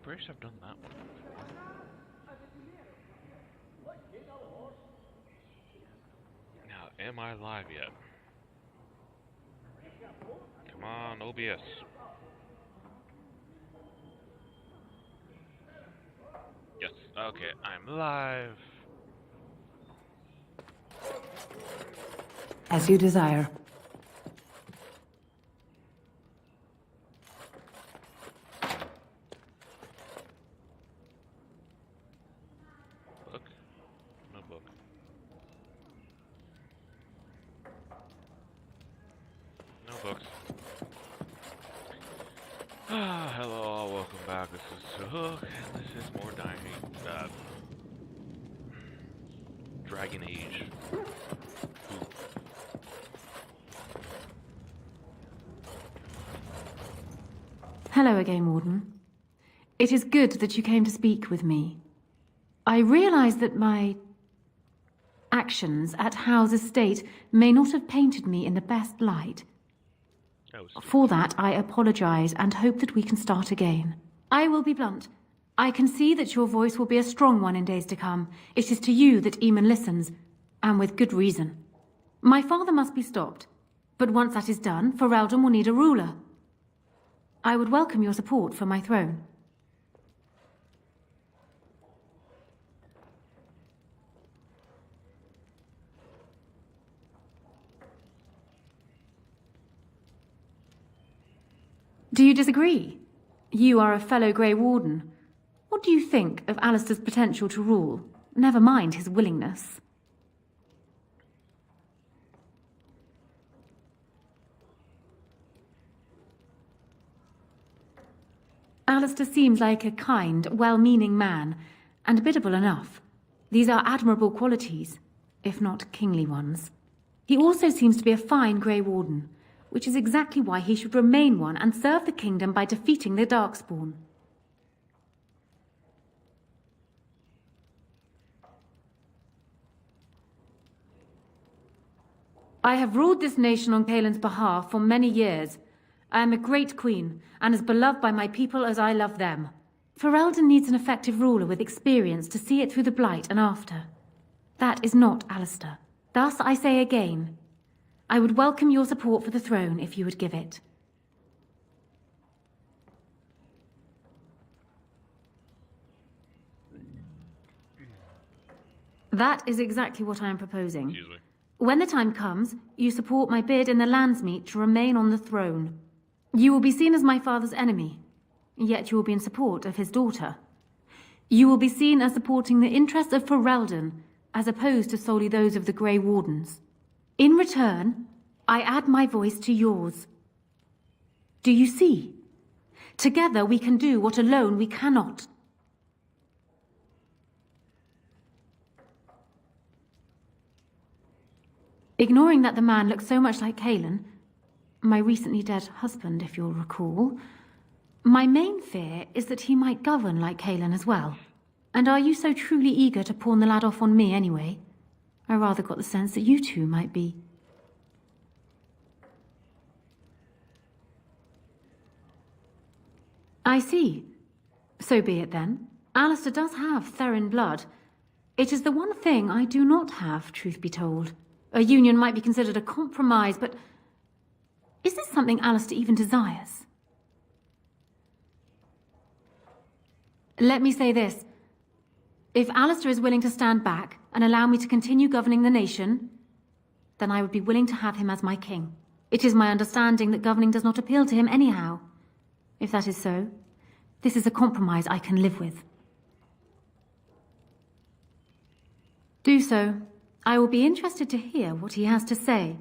pretty sure I've done that one. Now, am I live yet? Come on, OBS. Yes, okay, I'm live. As you desire. Book? No book. No books. Hello all, welcome back. This is Hook, and this is more Dragon Age. Hello again, Warden. It is good that you came to speak with me. I realize that my actions at Howe's estate may not have painted me in the best light. For that, I apologize and hope that we can start again. I will be blunt. I can see that your voice will be a strong one in days to come. It is to you that Eamon listens, and with good reason. My father must be stopped, but once that is done, Ferelden will need a ruler. I would welcome your support for my throne. Do you disagree? You are a fellow Grey Warden. What do you think of Alistair's potential to rule? Never mind his willingness. Alistair seems like a kind, well-meaning man, and biddable enough. These are admirable qualities, if not kingly ones. He also seems to be a fine Grey Warden, which is exactly why he should remain one and serve the kingdom by defeating the Darkspawn. I have ruled this nation on Caelan's behalf for many years. I am a great queen, and as beloved by my people as I love them. Ferelden needs an effective ruler with experience to see it through the Blight and after. That is not Alistair. Thus I say again, I would welcome your support for the throne if you would give it. That is exactly what I am proposing. Excuse me. When the time comes, you support my bid in the Landsmeet to remain on the throne. You will be seen as my father's enemy, yet you will be in support of his daughter. You will be seen as supporting the interests of Ferelden, as opposed to solely those of the Grey Wardens. In return, I add my voice to yours. Do you see? Together we can do what alone we cannot. Ignoring that the man looks so much like Caelan, my recently dead husband, if you'll recall, my main fear is that he might govern like Caelan as well. And are you so truly eager to pawn the lad off on me anyway? I rather got the sense that you two might be. I see. So be it then. Alistair does have Therin blood. It is the one thing I do not have, truth be told. A union might be considered a compromise, but is this something Alistair even desires? Let me say this. If Alistair is willing to stand back and allow me to continue governing the nation, then I would be willing to have him as my king. It is my understanding that governing does not appeal to him anyhow. If that is so, this is a compromise I can live with. Do so. I will be interested to hear what he has to say.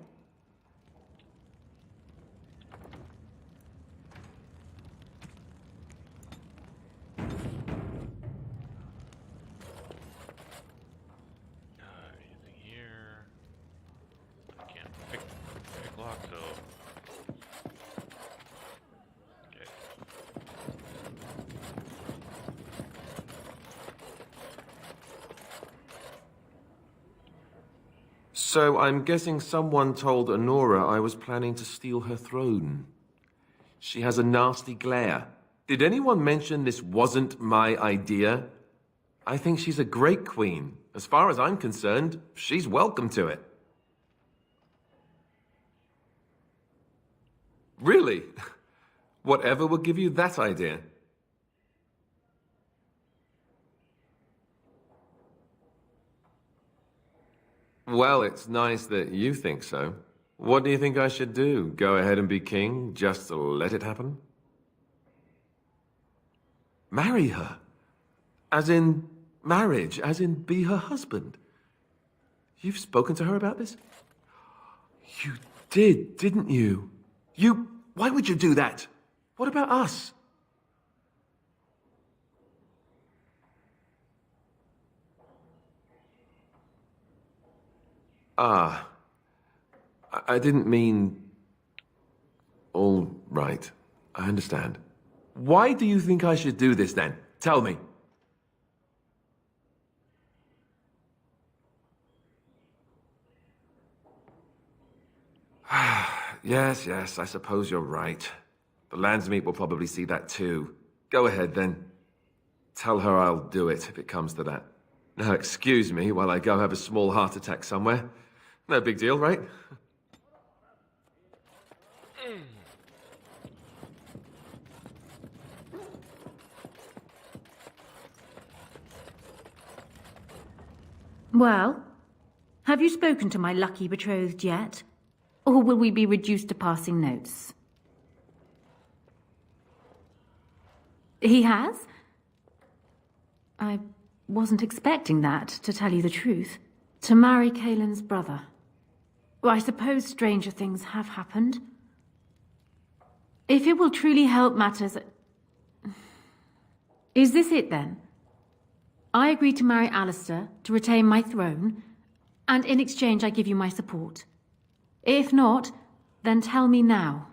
Anything here? I can't pick lock though. Okay. So I'm guessing someone told Honora I was planning to steal her throne. She has a nasty glare, Did anyone mention this wasn't my idea? I think she's a great queen. As far as I'm concerned, she's welcome to it. Really? Whatever will give you that idea? Well, it's nice that you think so. What do you think I should do? Go ahead and be king, just to let it happen? Marry her? As in marriage, as in be her husband? You've spoken to her about this? You did, didn't you? Why would you do that? What about us? Ah, I didn't mean... All right, I understand. Why do you think I should do this then? Tell me. Yes, I suppose you're right. The Landsmeet will probably see that too. Go ahead then. Tell her I'll do it if it comes to that. Now excuse me while I go have a small heart attack somewhere. No big deal, right? Well, have you spoken to my lucky betrothed yet? Or will we be reduced to passing notes? He has? I wasn't expecting that, to tell you the truth. To marry Kaelin's brother. Well, I suppose stranger things have happened. If it will truly help matters... Is this it then? I agree to marry Alistair to retain my throne, and in exchange I give you my support. If not, then tell me now.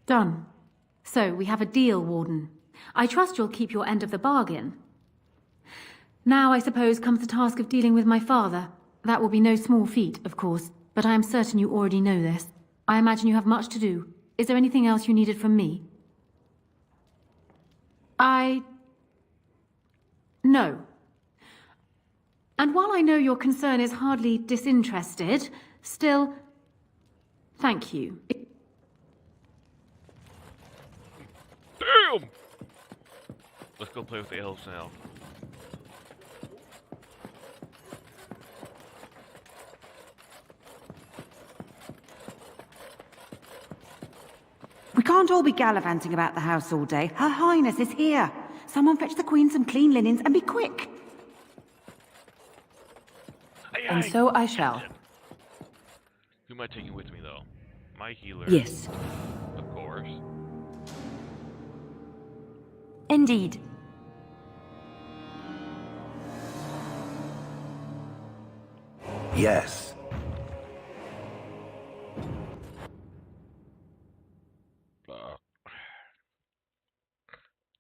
Done. So, we have a deal, Warden. I trust you'll keep your end of the bargain. Now, I suppose, comes the task of dealing with my father. That will be no small feat, of course, but I am certain you already know this. I imagine you have much to do. Is there anything else you needed from me? No. And while I know your concern is hardly disinterested, still, thank you. Damn! Let's go play with the elves now. We can't all be gallivanting about the house all day. Her Highness is here. Someone fetch the Queen some clean linens and be quick. And so I shall. Who am I taking with me, though? My healer. Yes. Of course. Indeed. Yes.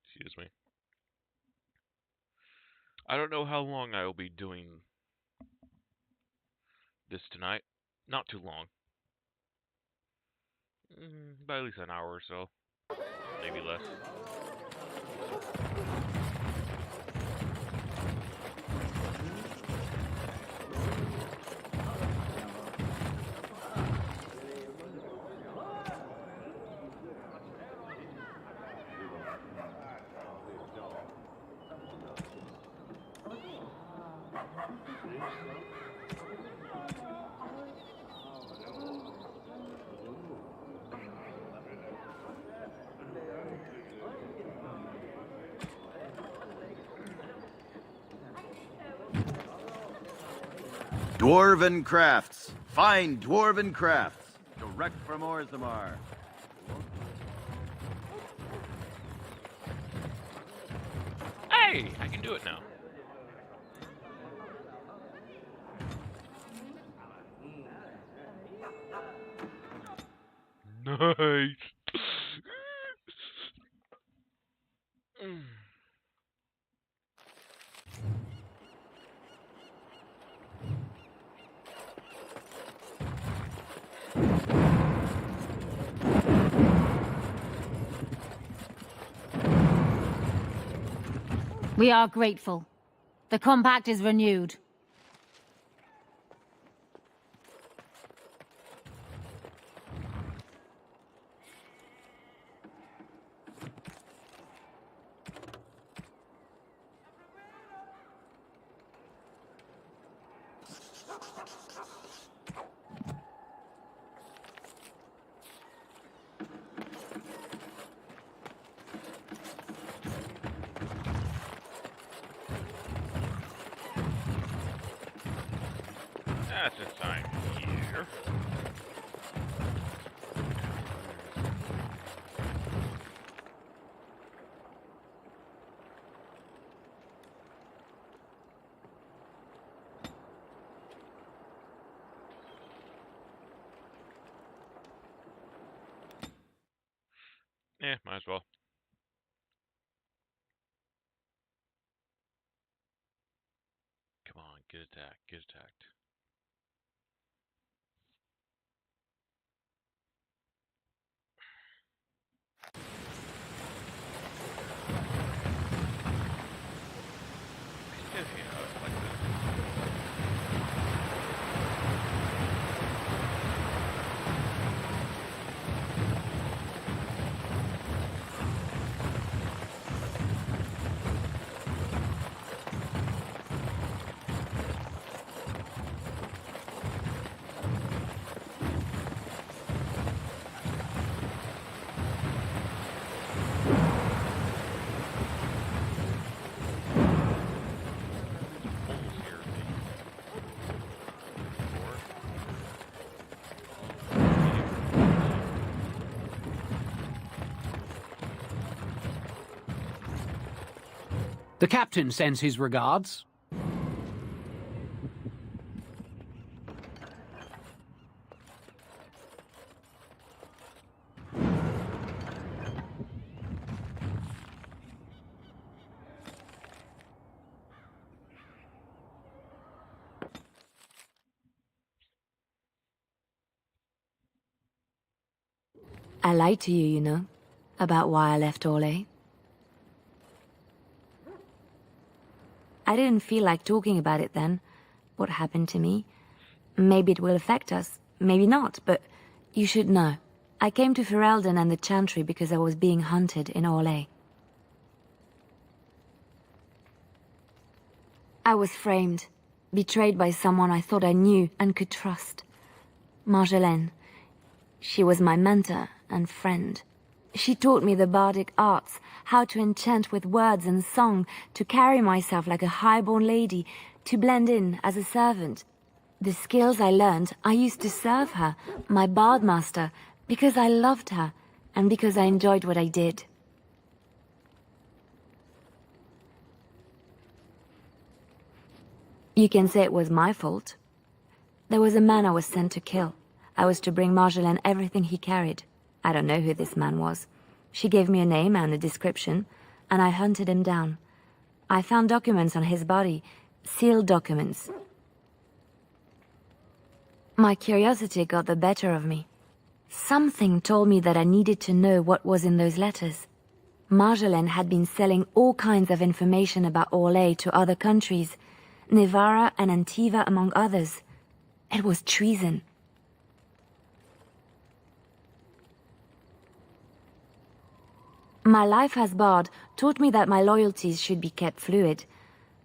Excuse me. I don't know how long I will be doing this tonight. Not too long. By at least an hour or so. Maybe less. Dwarven crafts. Fine dwarven crafts. Direct from Orzammar. Hey! I can do it now. Nice! We are grateful. The compact is renewed. That's a sign here. Yeah, might as well. Come on, get attacked, get attacked. The captain sends his regards. I lied to you, you know, about why I left Orlais. I didn't feel like talking about it then, what happened to me. Maybe it will affect us, maybe not, but you should know. I came to Ferelden and the Chantry because I was being hunted in Orlais. I was framed, betrayed by someone I thought I knew and could trust. Marjolaine. She was my mentor and friend. She taught me the bardic arts, how to enchant with words and song, to carry myself like a highborn lady, to blend in as a servant. The skills I learned, I used to serve her, my bard master, because I loved her, and because I enjoyed what I did. You can say it was my fault. There was a man I was sent to kill. I was to bring Marjolaine everything he carried. I don't know who this man was. She gave me a name and a description, and I hunted him down. I found documents on his body, sealed documents. My curiosity got the better of me. Something told me that I needed to know what was in those letters. Marjolaine had been selling all kinds of information about Orlais to other countries, Nevarra and Antiva among others. It was treason. My life as bard taught me that my loyalties should be kept fluid.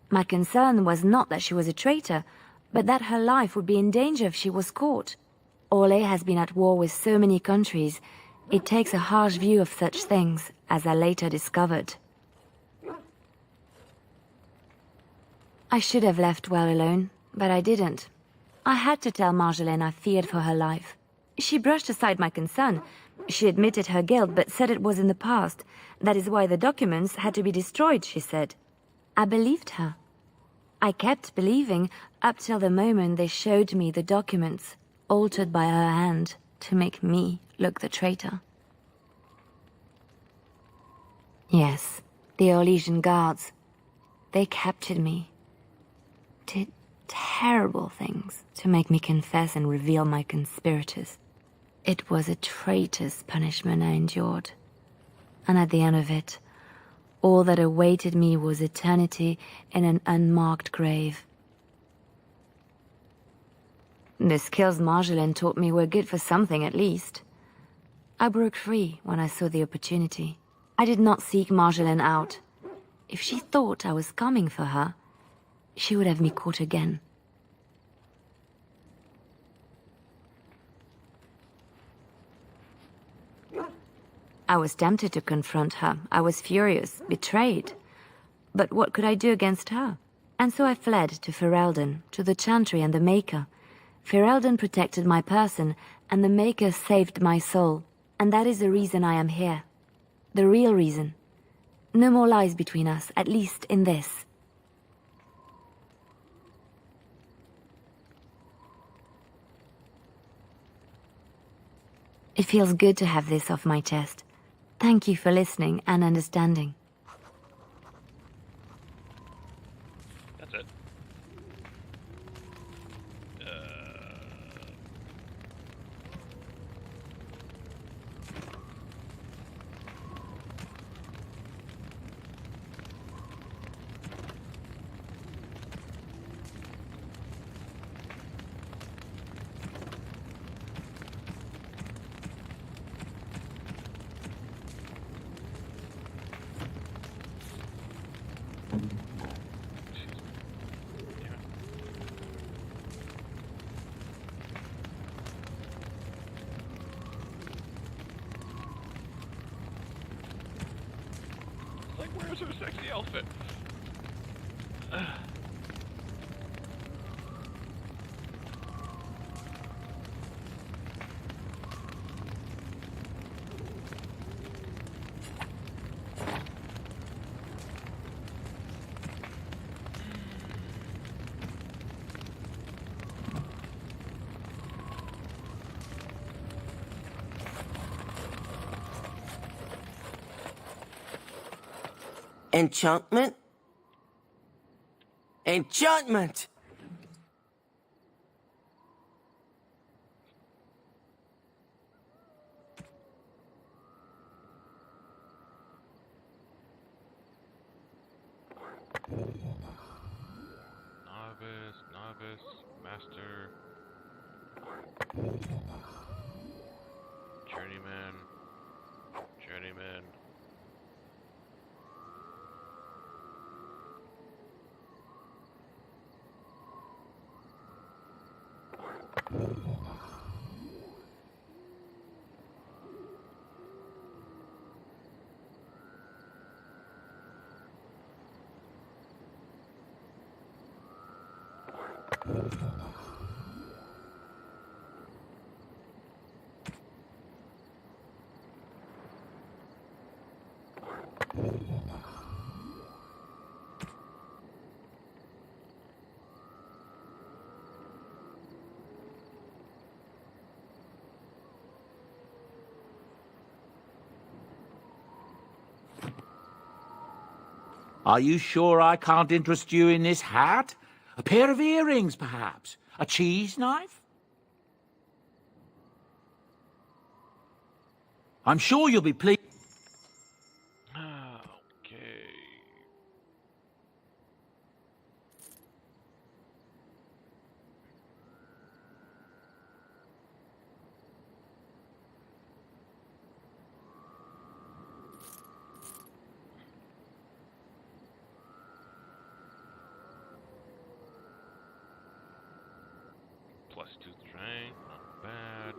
My concern was not that she was a traitor, but that her life would be in danger if she was caught. Orlais has been at war with so many countries. It takes a harsh view of such things, as I later discovered. I should have left well alone, but I didn't. I had to tell Marjolaine I feared for her life. She brushed aside my concern. She admitted her guilt, but said it was in the past. That is why the documents had to be destroyed, she said. I believed her. I kept believing, up till the moment they showed me the documents, altered by her hand, to make me look the traitor. Yes, the Orlesian guards. They captured me. Did terrible things to make me confess and reveal my conspirators. It was a traitor's punishment I endured. And at the end of it, All that awaited me was eternity in an unmarked grave. The skills Marjolaine taught me were good for something at least. I broke free when I saw the opportunity. I did not seek Marjolaine out. If she thought I was coming for her, she would have me caught again. I was tempted to confront her. I was furious, betrayed. But what could I do against her? And so I fled to Ferelden, to the Chantry and the Maker. Ferelden protected my person, and the Maker saved my soul. And that is the reason I am here. The real reason. No more lies between us, at least in this. It feels good to have this off my chest. Thank you for listening and understanding. That's it. Like, where's her sexy outfit? Enchantment? Enchantment! Novice, master, journeyman. Are you sure I can't interest you in this hat? A pair of earrings, perhaps? A cheese knife? I'm sure you'll be pleased. Okay. +2 strength, not bad.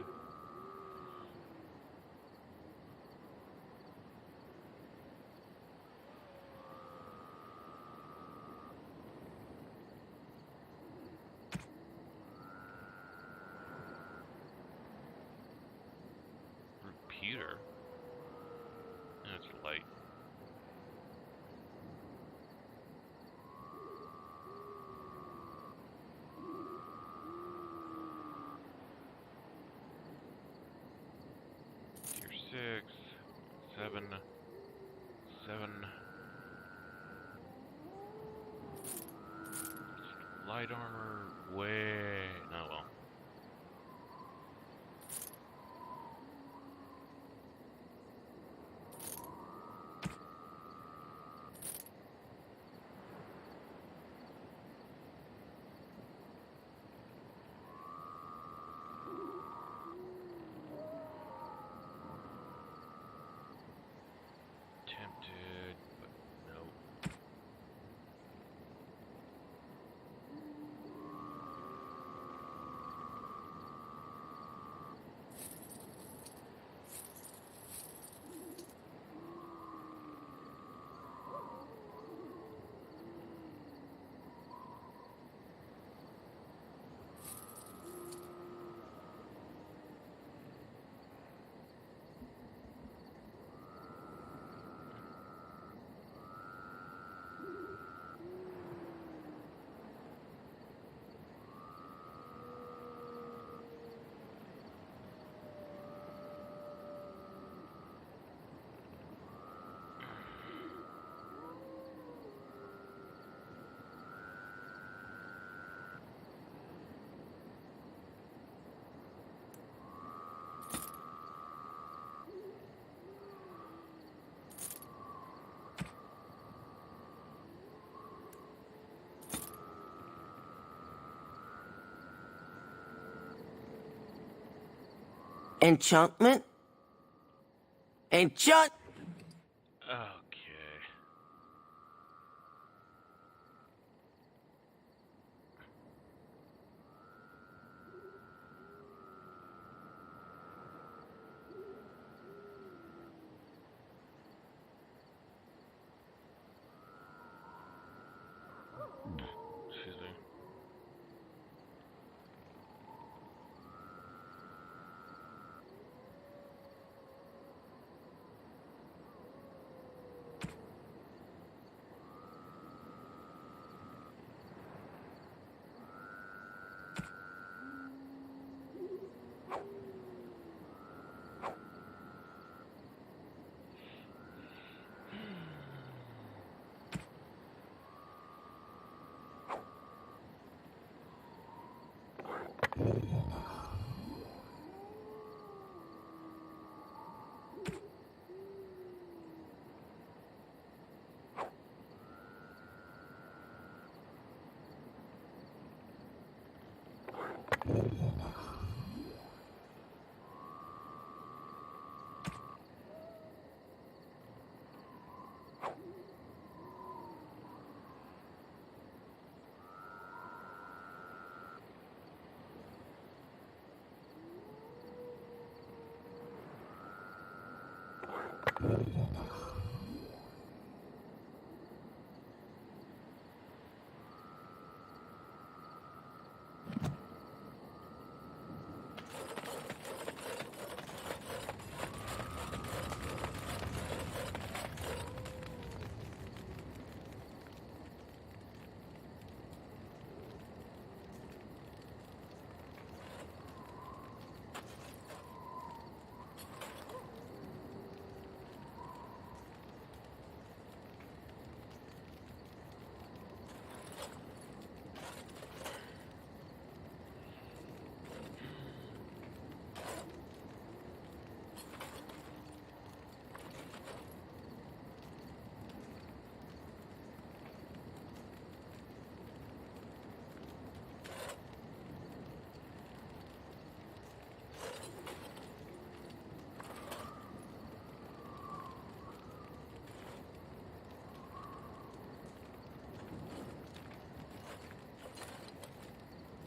Repeater. And it's light. Tier 6, 7. Light armor, way. Oh well. Enchantment? Enchant... Okay. Excuse me.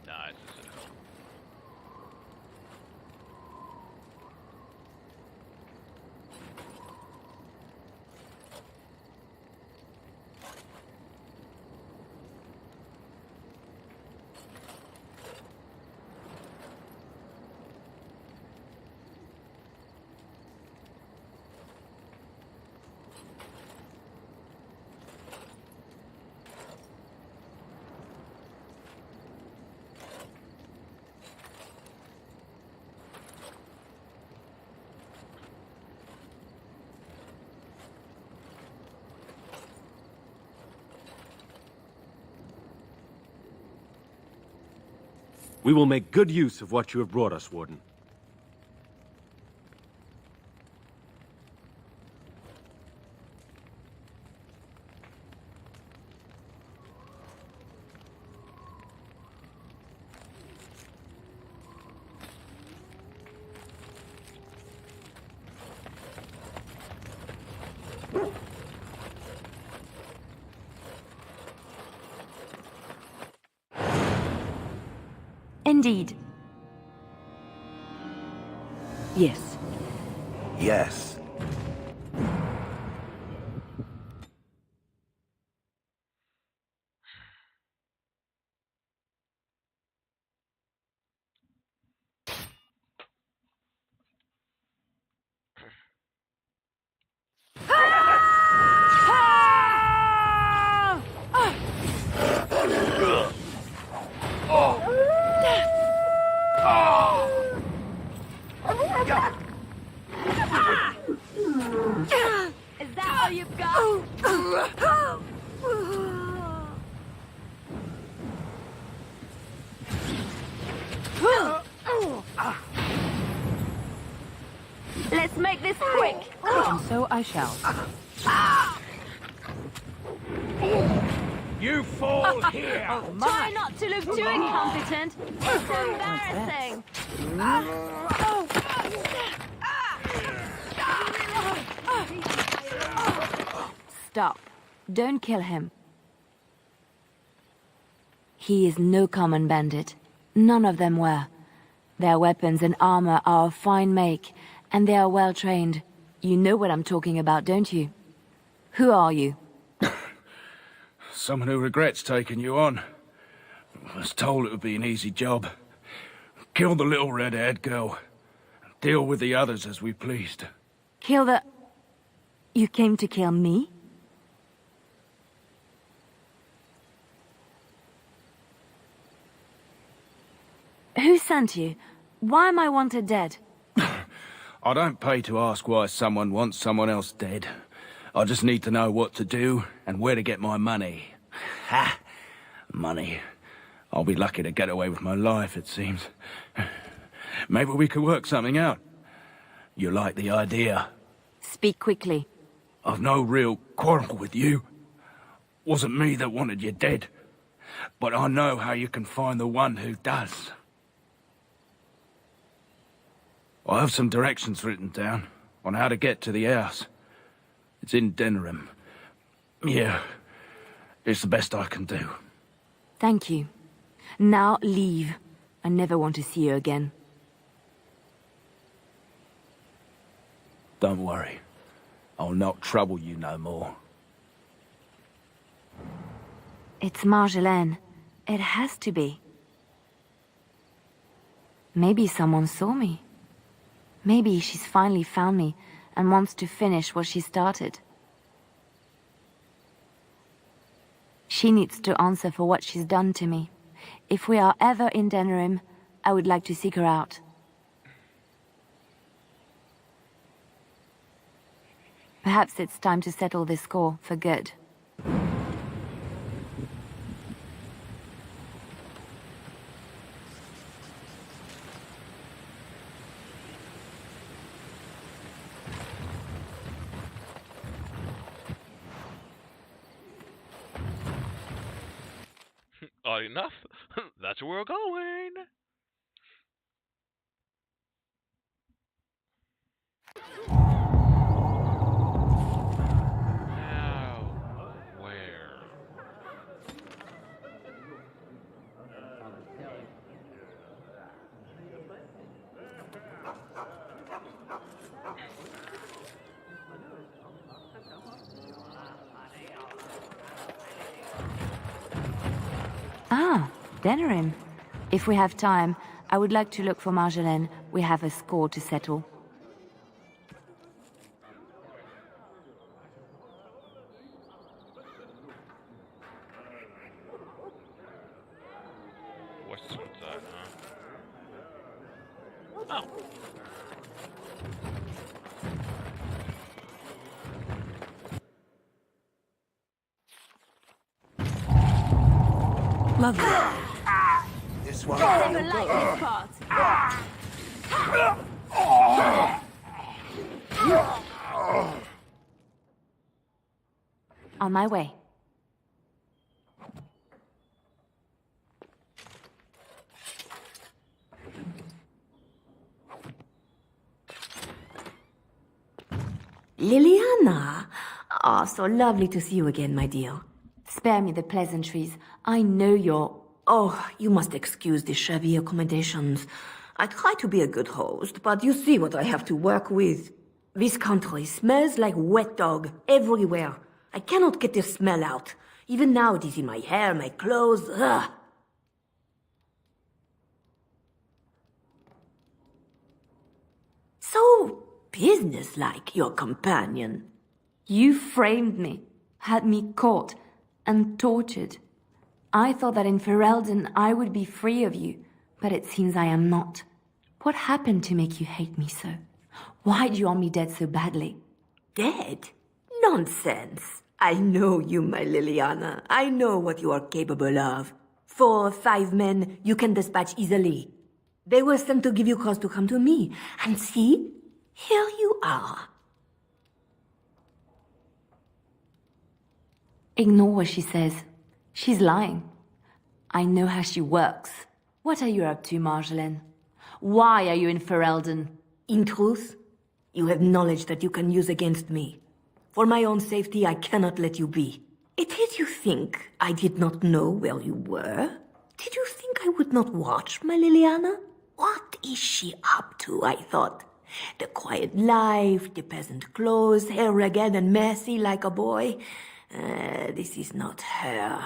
Nice. We will make good use of what you have brought us, Warden. Indeed. Yes. Yes. Is that all you've got? Let's make this quick. And so I shall. You fall here! Try not to look too incompetent. It's embarrassing. Stop. Don't kill him. He is no common bandit. None of them were. Their weapons and armor are of fine make, and they are well trained. You know what I'm talking about, don't you? Who are you? Someone who regrets taking you on. Was told it would be an easy job. Kill the little red-haired girl. Deal with the others as we pleased. Kill the... You came to kill me? Who sent you? Why am I wanted dead? I don't pay to ask why someone wants someone else dead. I just need to know what to do and where to get my money. Ha! Money. I'll be lucky to get away with my life, it seems. Maybe we could work something out. You like the idea? Speak quickly. I've no real quarrel with you. Wasn't me that wanted you dead. But I know how you can find the one who does. I have some directions written down on how to get to the house. It's in Denerim. Yeah, it's the best I can do. Thank you. Now leave. I never want to see you again. Don't worry. I'll not trouble you no more. It's Marjolaine. It has to be. Maybe someone saw me. Maybe she's finally found me and wants to finish what she started. She needs to answer for what she's done to me. If we are ever in Denerim, I would like to seek her out. Perhaps it's time to settle this score for good. Odd enough, that's where we're going. Now, where? Ah, Denerim. If we have time, I would like to look for Marjolaine. We have a score to settle. What's that, huh? Oh. Lovely. This one. On my way. Liliana! Ah, so lovely to see you again, my dear. Spare me the pleasantries. I know you're... Oh, you must excuse the shabby accommodations. I try to be a good host, but you see what I have to work with. This country smells like wet dog everywhere. I cannot get the smell out. Even now it is in my hair, my clothes. Ugh. So businesslike, your companion. You framed me, had me caught, and tortured. I thought that in Ferelden I would be free of you, but it seems I am not. What happened to make you hate me so? Why do you want me dead so badly? Dead? Nonsense. I know you, my Liliana. I know what you are capable of. 4 or 5 men you can dispatch easily. They were sent to give you cause to come to me. And see, here you are. Ignore what she says. She's lying. I know how she works. What are you up to, Marjolaine? Why are you in Ferelden? In truth, you have knowledge that you can use against me. For my own safety, I cannot let you be. Did you think I did not know where you were? Did you think I would not watch my Liliana? What is she up to, I thought? The quiet life, the peasant clothes, hair ragged and messy like a boy. This is not her.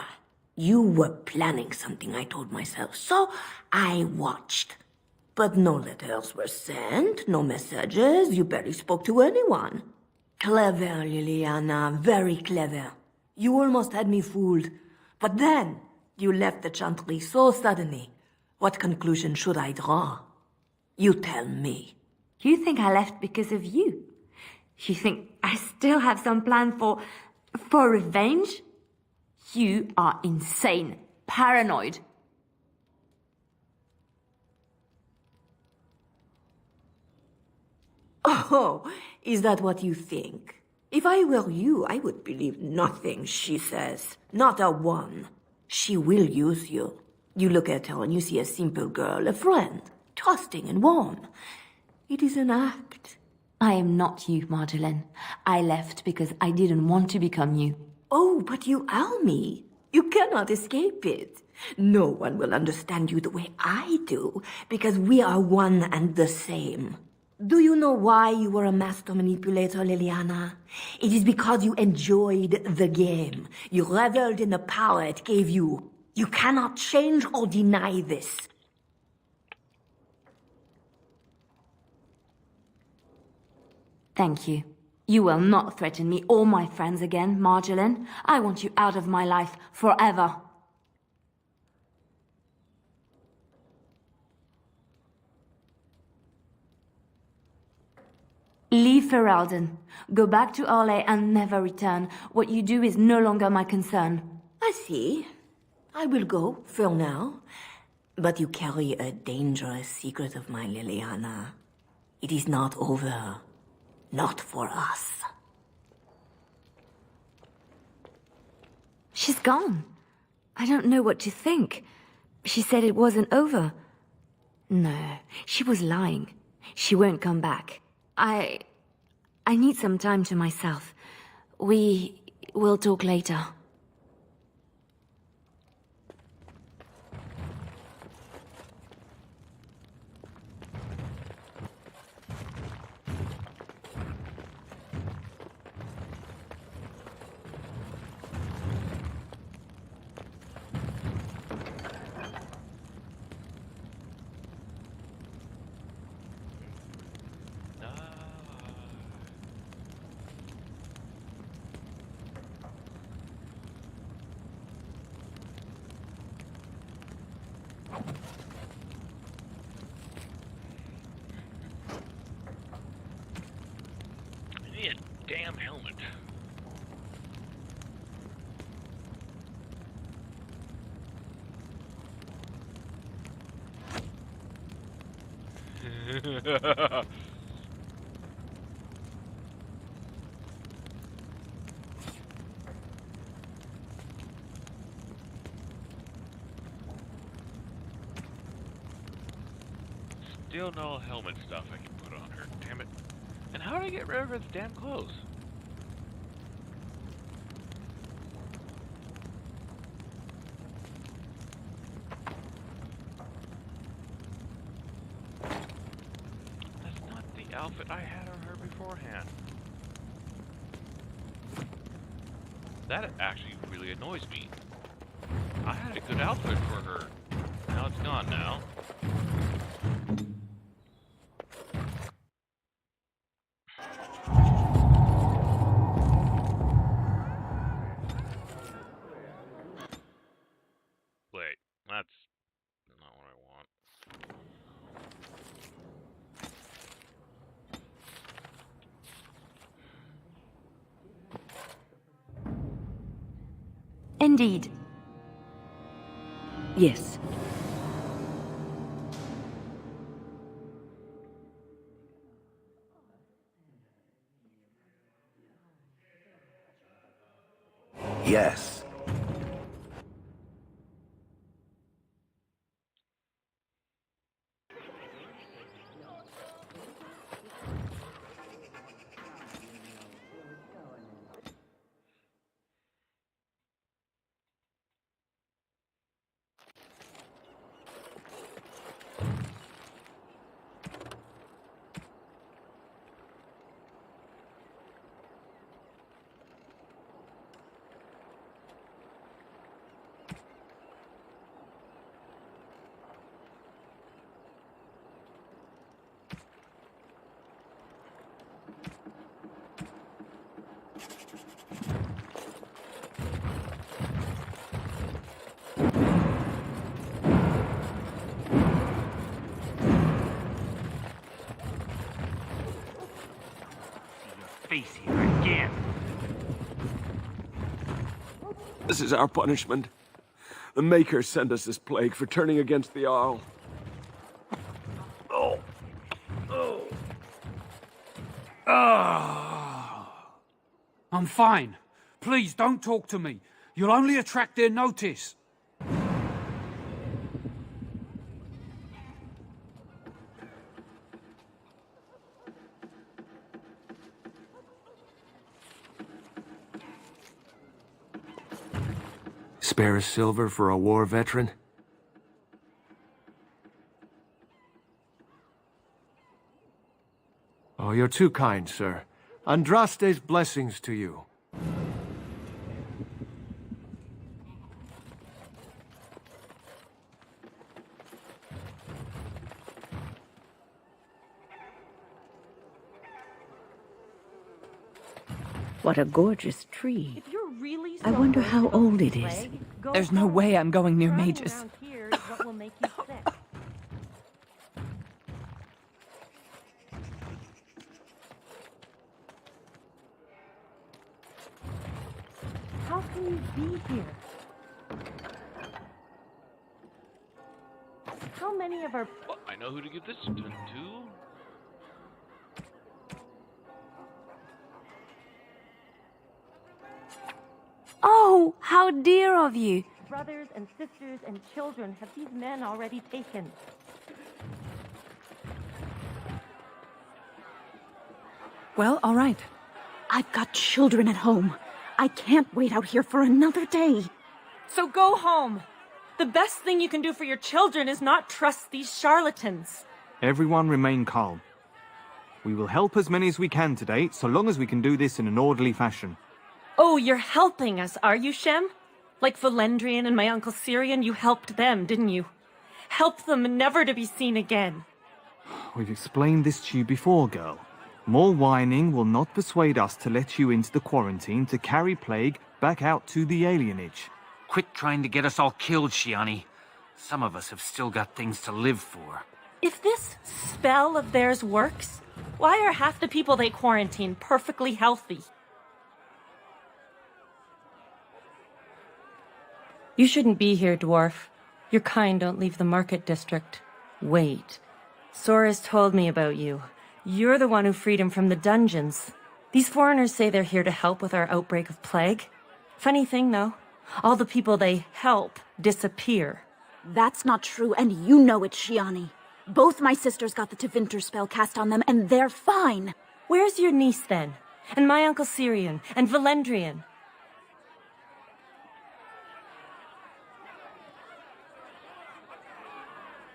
You were planning something, I told myself, so I watched. But no letters were sent, no messages, you barely spoke to anyone. Clever, Liliana, very clever. You almost had me fooled. But then, you left the Chantry so suddenly. What conclusion should I draw? You tell me. You think I left because of you? You think I still have some plan for revenge? You are insane, paranoid. Oh, is that what you think? If I were you, I would believe nothing she says. Not a one. She will use you. You look at her and you see a simple girl, a friend, trusting and warm. It is an act. I am not you, Marjolaine. I left because I didn't want to become you. Oh, but you are me. You cannot escape it. No one will understand you the way I do, because we are one and the same. Do you know why you were a master manipulator, Liliana? It is because you enjoyed the game. You reveled in the power it gave you. You cannot change or deny this. Thank you. You will not threaten me or my friends again, Marjolaine. I want you out of my life forever. Leave Ferelden. Go back to Arlay and never return. What you do is no longer my concern. I see. I will go, for now. But you carry a dangerous secret of mine, Liliana. It is not over. Not for us. She's gone. I don't know what to think. She said it wasn't over. No, she was lying. She won't come back. I need some time to myself. We will talk later. Damn helmet. Still no helmet stuff I can put on her, damn it. And how do I get rid of her damn clothes? That's not the outfit I had on her beforehand. That actually really annoys me. I had a good outfit for her. Now it's gone now. Wait, that's not what I want. Indeed. Yes. Yes. face here again. This is our punishment. The Makers sent us this plague for turning against the Arl. Oh. Oh. I'm fine. Please don't talk to me. You'll only attract their notice. Spare a silver for a war veteran? Oh, you're too kind, sir. Andraste's blessings to you. What a gorgeous tree. If you're really I wonder how old it is. There's no way I'm going near mages. How can you be here? How many of our... Well, I know who to give this to. Oh, how dear of you. brothers and sisters and children have these men already taken? Well, all right. I've got children at home. I can't wait out here for another day. So go home. The best thing you can do for your children is not trust these charlatans. Everyone remain calm. We will help as many as we can today, so long as we can do this in an orderly fashion. Oh, you're helping us, are you, Shem? Like Valendrian and my Uncle Syrian, you helped them, didn't you? Help them never to be seen again. We've explained this to you before, girl. More whining will not persuade us to let you into the quarantine to carry plague back out to the alienage. Quit trying to get us all killed, Shiani. Some of us have still got things to live for. If this spell of theirs works, why are half the people they quarantine perfectly healthy? You shouldn't be here, dwarf. Your kind don't leave the market district. Wait. Sora's told me about you. You're the one who freed him from the dungeons. These foreigners say they're here to help with our outbreak of plague. Funny thing, though. All the people they help disappear. That's not true, and you know it, Shiani. Both my sisters got the Tevinter spell cast on them, and they're fine. Where's your niece, then? And my Uncle Syrian? And Valendrian?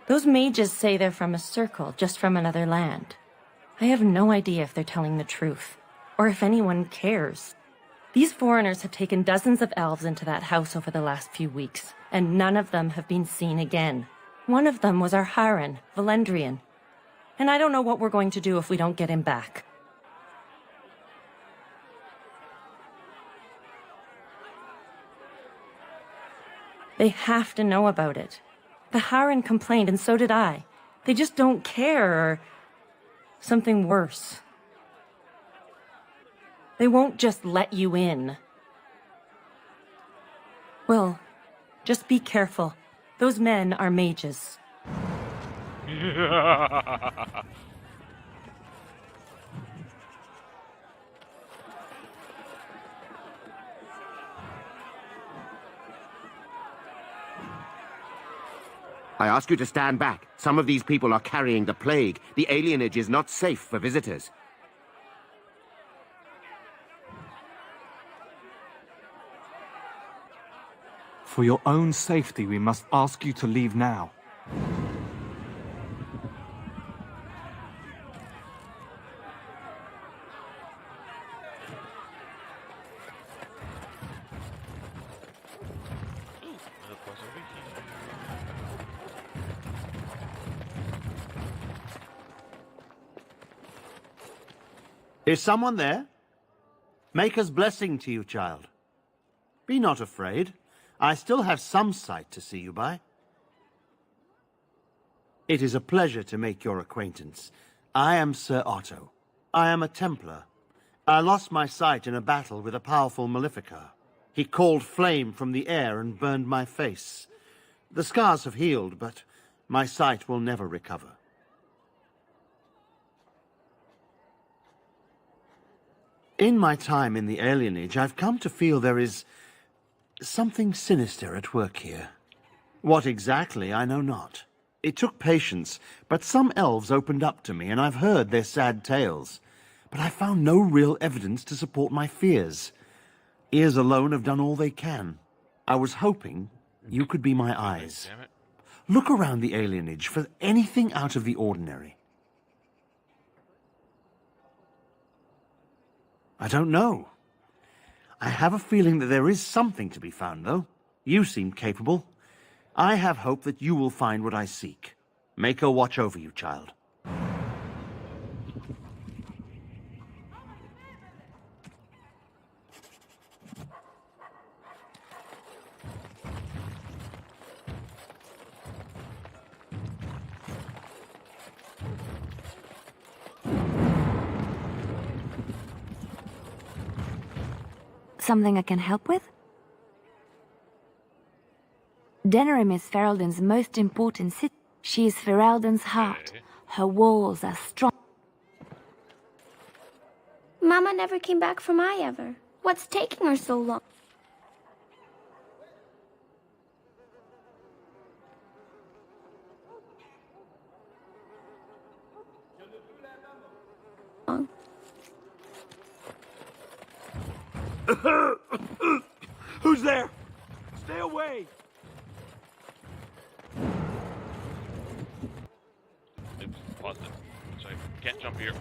Those mages say they're from a circle, just from another land. I have no idea if they're telling the truth, or if anyone cares. These foreigners have taken dozens of elves into that house over the last few weeks, and none of them have been seen again. One of them was our Haran, Valendrian. And I don't know what we're going to do if we don't get him back. They have to know about it. The Haran complained, and so did I. They just don't care, or something worse. They won't just let you in. Well, just be careful. Those men are mages. I ask you to stand back. Some of these people are carrying the plague. The alienage is not safe for visitors. For your own safety, we must ask you to leave now. Is someone there? Maker's blessing to you, child. Be not afraid. I still have some sight to see you by. It is a pleasure to make your acquaintance. I am Sir Otto. I am a Templar. I lost my sight in a battle with a powerful Maleficar. He called flame from the air and burned my face. The scars have healed, but my sight will never recover. In my time in the alienage, I've come to feel there is something sinister at work here. What exactly, I know not. It took patience, but some elves opened up to me, and I've heard their sad tales. But I found no real evidence to support my fears. Ears alone have done all they can. I was hoping you could be my eyes. Damn it. Look around the alienage for anything out of the ordinary. I don't know. I have a feeling that there is something to be found, though. You seem capable. I have hope that you will find what I seek. Mako watch over you, child. Something I can help with? Denerim is Ferelden's most important city. She is Ferelden's heart. Her walls are strong. Mama never came back from Iever. What's taking her so long? Who's there? Stay away! Oops, paused it. So I can't jump here.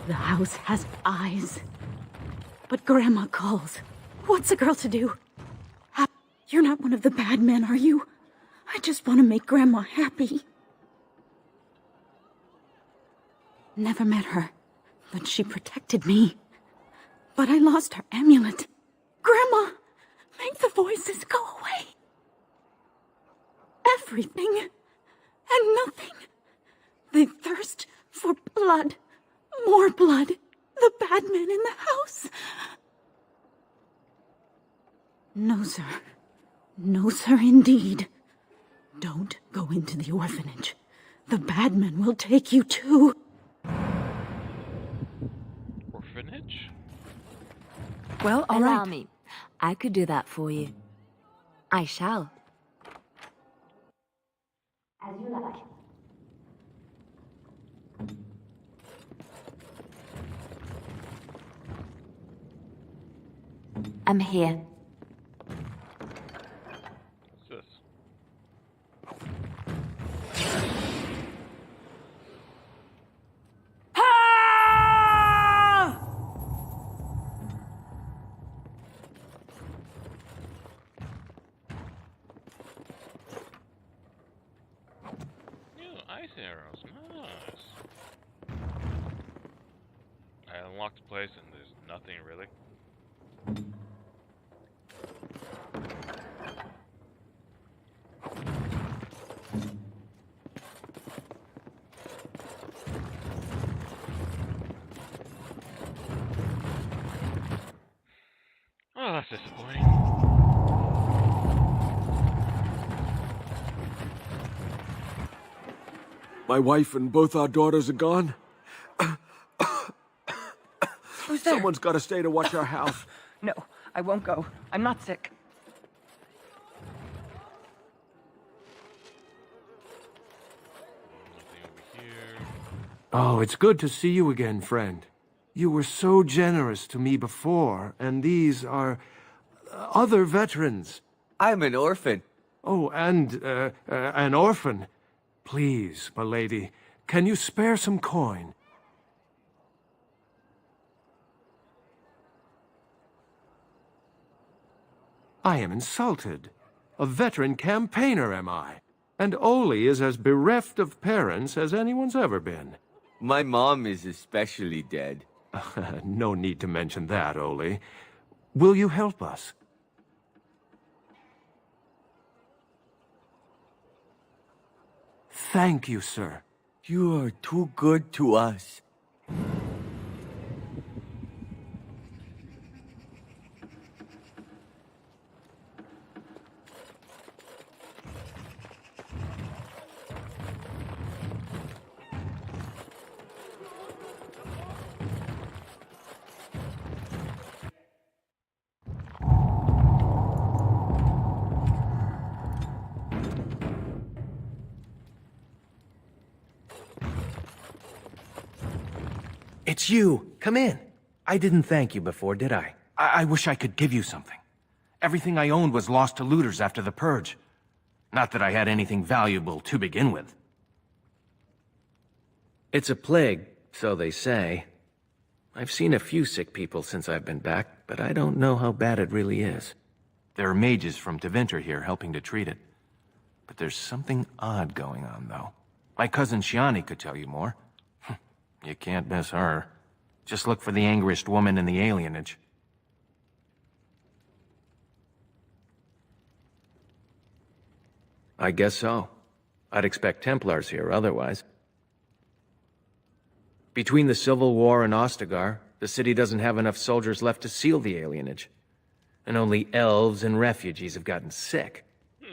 The house has eyes. But Grandma calls. What's a girl to do? You're not one of the bad men, are you? I just want to make Grandma happy. Never met her, but she protected me. But I lost her amulet. Grandma, make the voices go away. Everything and nothing. They thirst for blood. More blood. The bad men in the house. No, sir. No, sir, indeed. Don't go into the orphanage. The bad men will take you too. Orphanage? Well, allow me. I could do that for you. I shall. As you like. I'm here. What's this? New ice arrows, nice. I unlocked the place and there's nothing really. Oh, that's disappointing. My wife and both our daughters are gone. Who's there? Someone's got to stay to watch our house. No, I won't go. I'm not sick. Oh, it's good to see you again, friend. You were so generous to me before, and these are other veterans. I'm an orphan. Oh, and an orphan. Please, my lady, can you spare some coin? I am insulted. A veteran campaigner, am I? And Oli is as bereft of parents as anyone's ever been. My mom is especially dead. No need to mention that, Oli. Will you help us? Thank you, sir. You are too good to us. It's you. Come in. I didn't thank you before, did I? I wish I could give you something. Everything I owned was lost to looters after the Purge. Not that I had anything valuable to begin with. It's a plague, so they say. I've seen a few sick people since I've been back, but I don't know how bad it really is. There are mages from Tevinter here helping to treat it. But there's something odd going on, though. My cousin Shiani could tell you more. You can't miss her. Just look for the angriest woman in the alienage. I guess so. I'd expect Templars here otherwise. Between the Civil War and Ostagar, the city doesn't have enough soldiers left to seal the alienage. And only elves and refugees have gotten sick.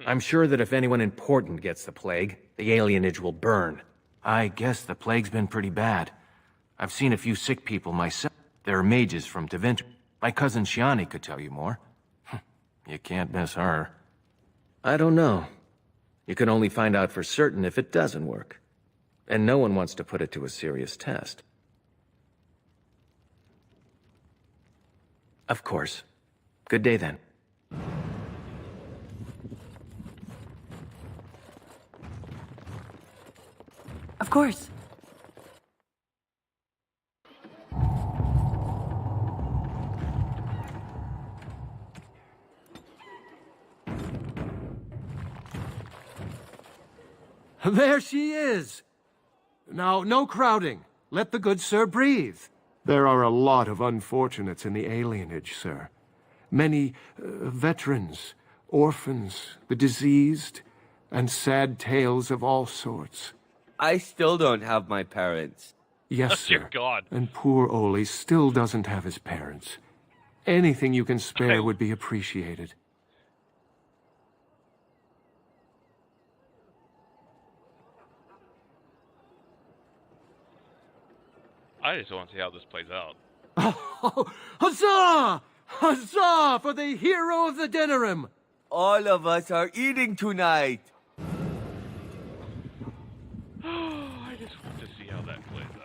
I'm sure that if anyone important gets the plague, the alienage will burn. I guess the plague's been pretty bad. I've seen a few sick people myself. There are mages from Tevinter. My cousin Shiani could tell you more. You can't miss her. I don't know. You can only find out for certain if it doesn't work. And no one wants to put it to a serious test. Of course. Good day then. Of course. There she is! Now, no crowding. Let the good sir breathe. There are a lot of unfortunates in the alienage, sir. Many veterans, orphans, the diseased, and sad tales of all sorts. I still don't have my parents. Yes, sir. Dear God. And poor Oli still doesn't have his parents. Anything you can spare would be appreciated. I just want to see how this plays out. Oh, huzzah! Huzzah for the hero of the Denerim! All of us are eating tonight. I just want to see how that plays out.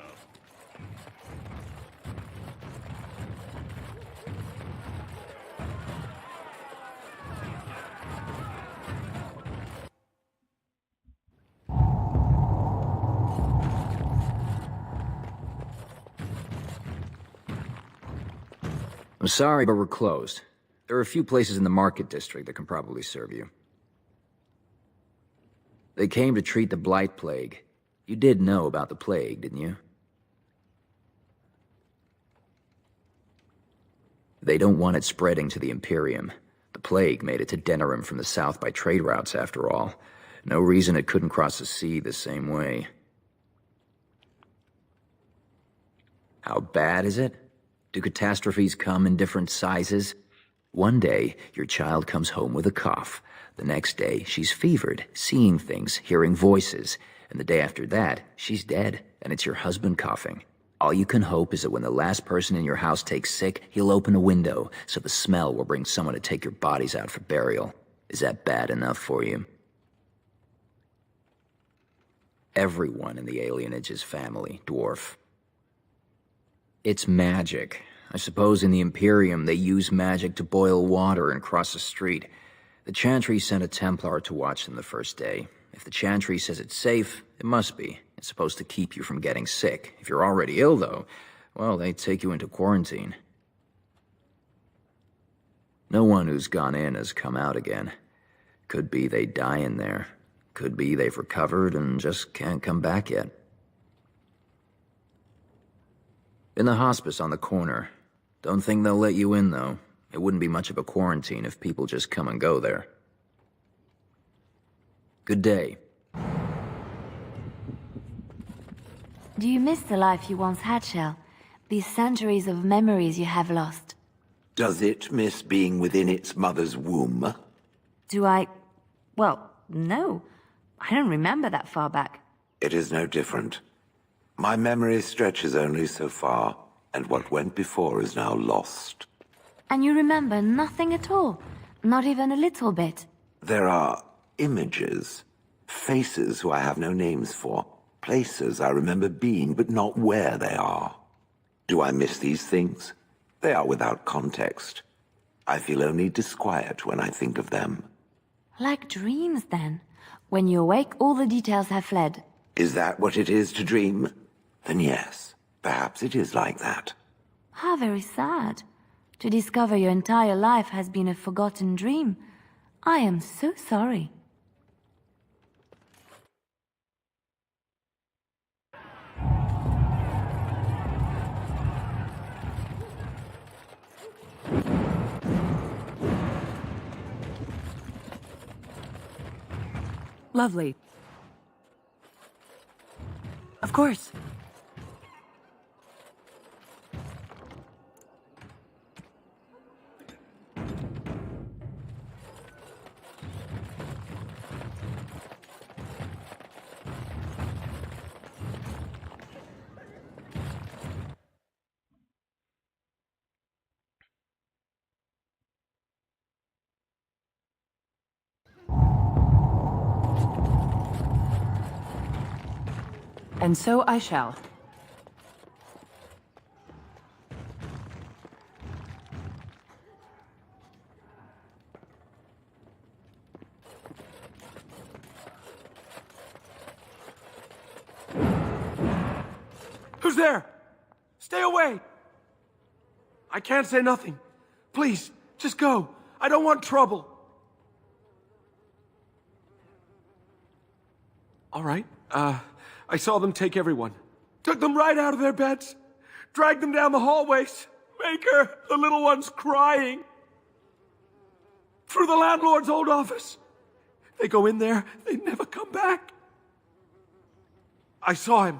I'm sorry, but we're closed. There are a few places in the market district that can probably serve you. They came to treat the Blight Plague. You did know about the plague, didn't you? They don't want it spreading to the Imperium. The plague made it to Denerim from the south by trade routes, after all. No reason it couldn't cross the sea the same way. How bad is it? Do catastrophes come in different sizes? One day, your child comes home with a cough. The next day, she's fevered, seeing things, hearing voices. And the day after that, she's dead, and it's your husband coughing. All you can hope is that when the last person in your house takes sick, he'll open a window, so the smell will bring someone to take your bodies out for burial. Is that bad enough for you? Everyone in the alienage is family, dwarf. It's magic. I suppose in the Imperium they use magic to boil water and cross a street. The Chantry sent a Templar to watch them the first day. If the Chantry says it's safe, it must be. It's supposed to keep you from getting sick. If you're already ill, though, well, they take you into quarantine. No one who's gone in has come out again. Could be they die in there. Could be they've recovered and just can't come back yet. In the hospice on the corner. Don't think they'll let you in, though. It wouldn't be much of a quarantine if people just come and go there. Good day. Do you miss the life you once had, Shell? These centuries of memories you have lost? Does it miss being within its mother's womb? Do I... Well, no. I don't remember that far back. It is no different. My memory stretches only so far, and what went before is now lost. And you remember nothing at all? Not even a little bit? There are images, faces who I have no names for, places I remember being, but not where they are. Do I miss these things? They are without context. I feel only disquiet when I think of them. Like dreams, then. When you awake, all the details have fled. Is that what it is to dream? Then yes, perhaps it is like that. How very sad. To discover your entire life has been a forgotten dream. I am so sorry. Lovely. Of course. And so I shall. Who's there? Stay away! I can't say nothing. Please, just go. I don't want trouble. All right, I saw them take everyone. Took them right out of their beds. Dragged them down the hallways. Maker, the little one's crying. Through the landlord's old office. They go in there, they never come back. I saw him.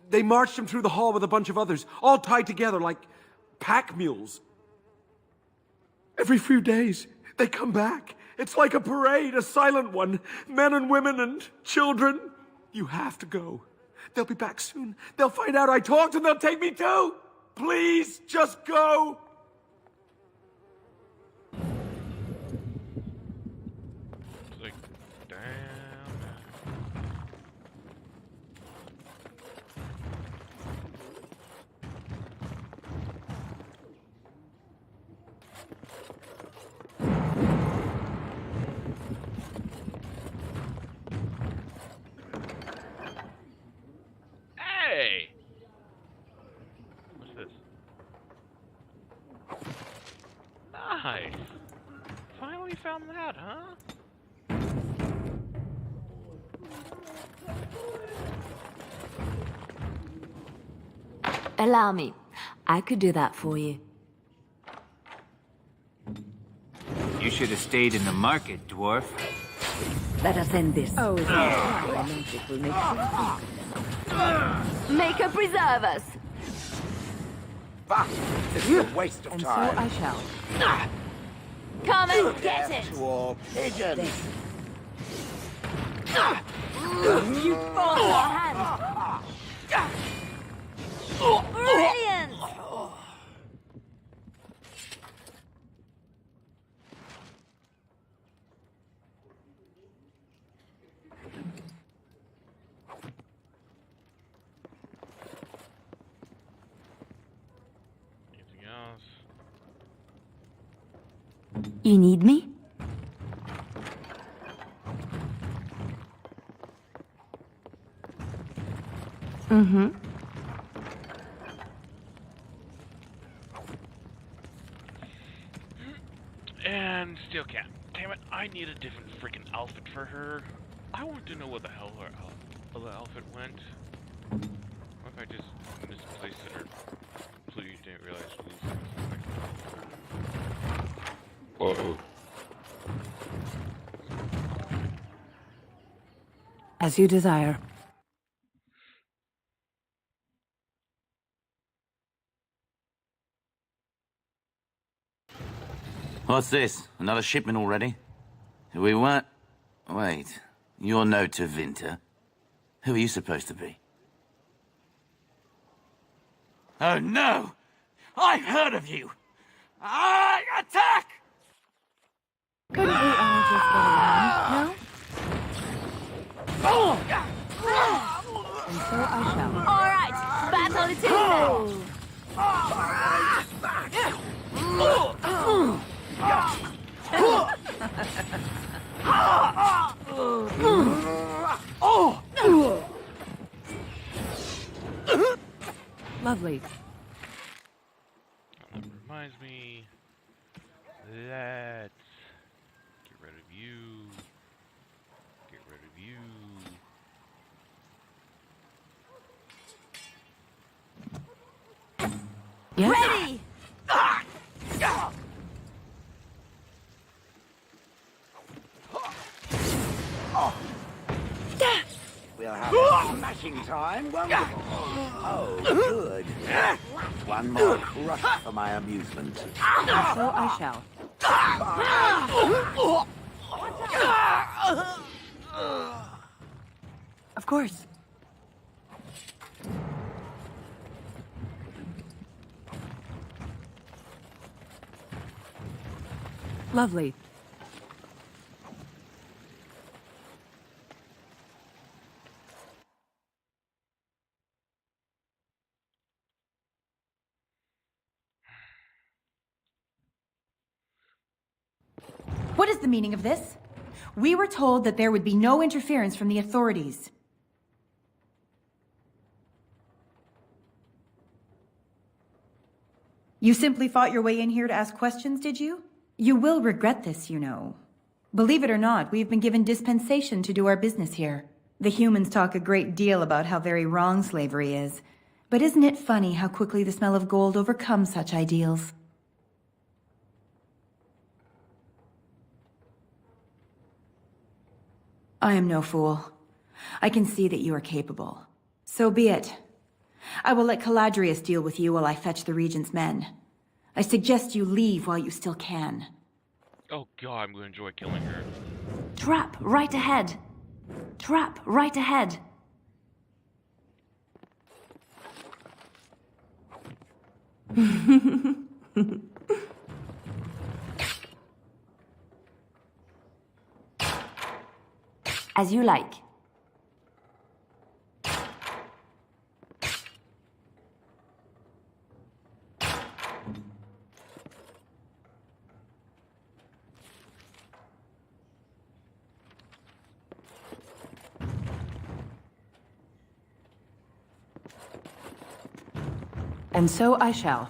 They marched him through the hall with a bunch of others, all tied together like pack mules. Every few days, they come back. It's like a parade, a silent one. Men and women and children. You have to go. They'll be back soon. They'll find out I talked and they'll take me too. Please, just go. It's like, damn. Hey! What's this? Nice! Finally found that, huh? Allow me. I could do that for you. You should have stayed in the market, dwarf. Let us end this. Oh, Maker preserve us! Bah! This is a waste of and time. so I shall. Come and get it! Actual pigeons! You fall in your hand! Brilliant! Anything else? You need me? Mm-hmm. And still can't. Damn it, I need a different freaking outfit for her. I want to know where the hell our other outfit went. What if I just misplaced it or completely didn't realize to lose it? Whoa. As you desire. What's this? Another shipment already? We weren't... Wait. You're no Tevinter. Who are you supposed to be? Oh no! I've heard of you! Attack! Couldn't we all just get along, no? And so I shall. All right, battle it is Lovely. That reminds me. Let's get rid of you. Get rid of you. Yes. Ready! We'll have a smashing time, won't we? Oh, good. One more crush for my amusement. And so I shall. Of course. Lovely. What is the meaning of this? We were told that there would be no interference from the authorities. You simply fought your way in here to ask questions, did you? You will regret this, you know. Believe it or not, we've been given dispensation to do our business here. The humans talk a great deal about how very wrong slavery is. But isn't it funny how quickly the smell of gold overcomes such ideals? I am no fool. I can see that you are capable. So be it. I will let Caladrius deal with you while I fetch the Regent's men. I suggest you leave while you still can. Oh god, I'm going to enjoy killing her. Trap right ahead. Trap right ahead. As you like. And so I shall.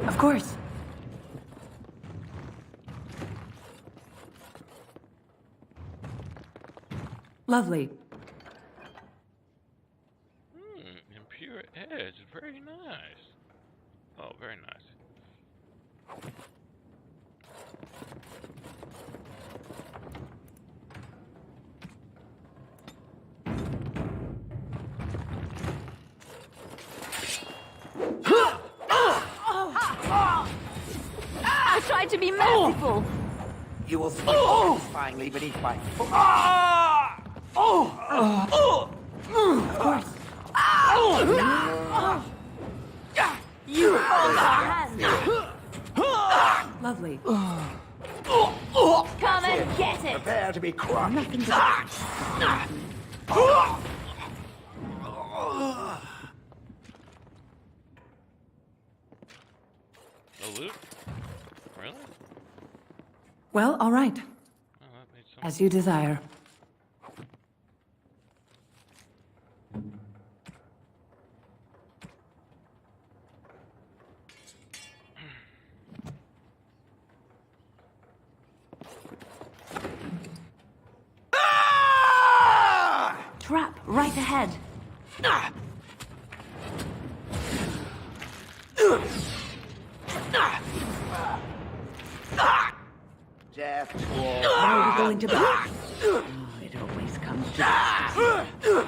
Of course. Lovely. Impure edge. Very nice. Oh, very nice. I tried to be merciful. You will fall satisfyingly beneath my foot. Of course. You hold our hand. Lovely. Come and get it. Prepare to be crushed. Nothing Oh, loot? Really? Well, all right. Oh, that made sense. As you desire. Trap right ahead. Death. Why are we going to bed? Oh, it always comes to this.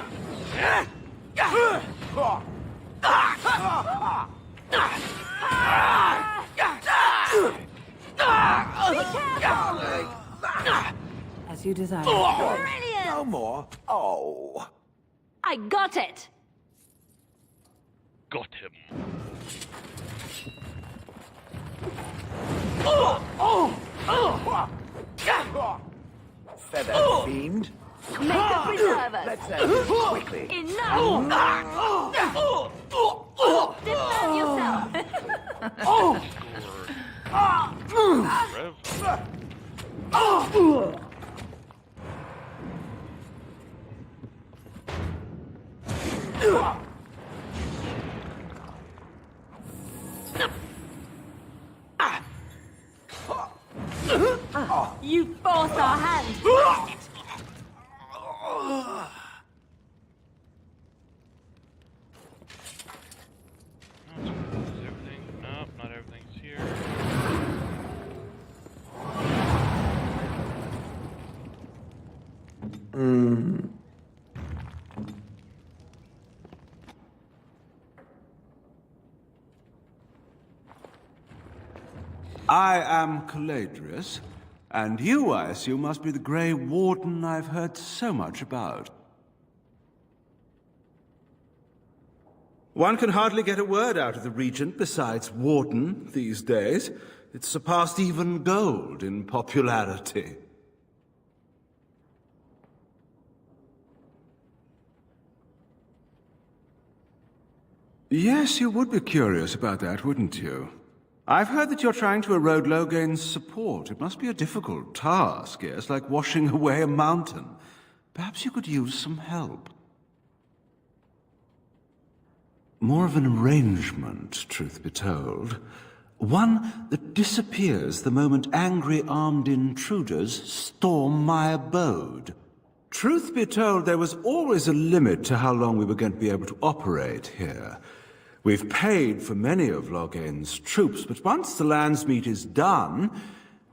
As you desire. Brilliant! No more. Oh. I got it! Got him. Feather fiend. Make the preservers! Let's end this quickly. Enough! Defend yourself! You forced our hand! Is everything? Nope, not everything's here. I am Caladrius, and you, I assume, must be the Grey Warden I've heard so much about. One can hardly get a word out of the Regent besides Warden these days. It's surpassed even gold in popularity. Yes, you would be curious about that, wouldn't you? I've heard that you're trying to erode Logain's support. It must be a difficult task, yes, like washing away a mountain. Perhaps you could use some help. More of an arrangement, truth be told. One that disappears the moment angry armed intruders storm my abode. Truth be told, there was always a limit to how long we were going to be able to operate here. We've paid for many of Logain's troops, but once the Landsmeet is done,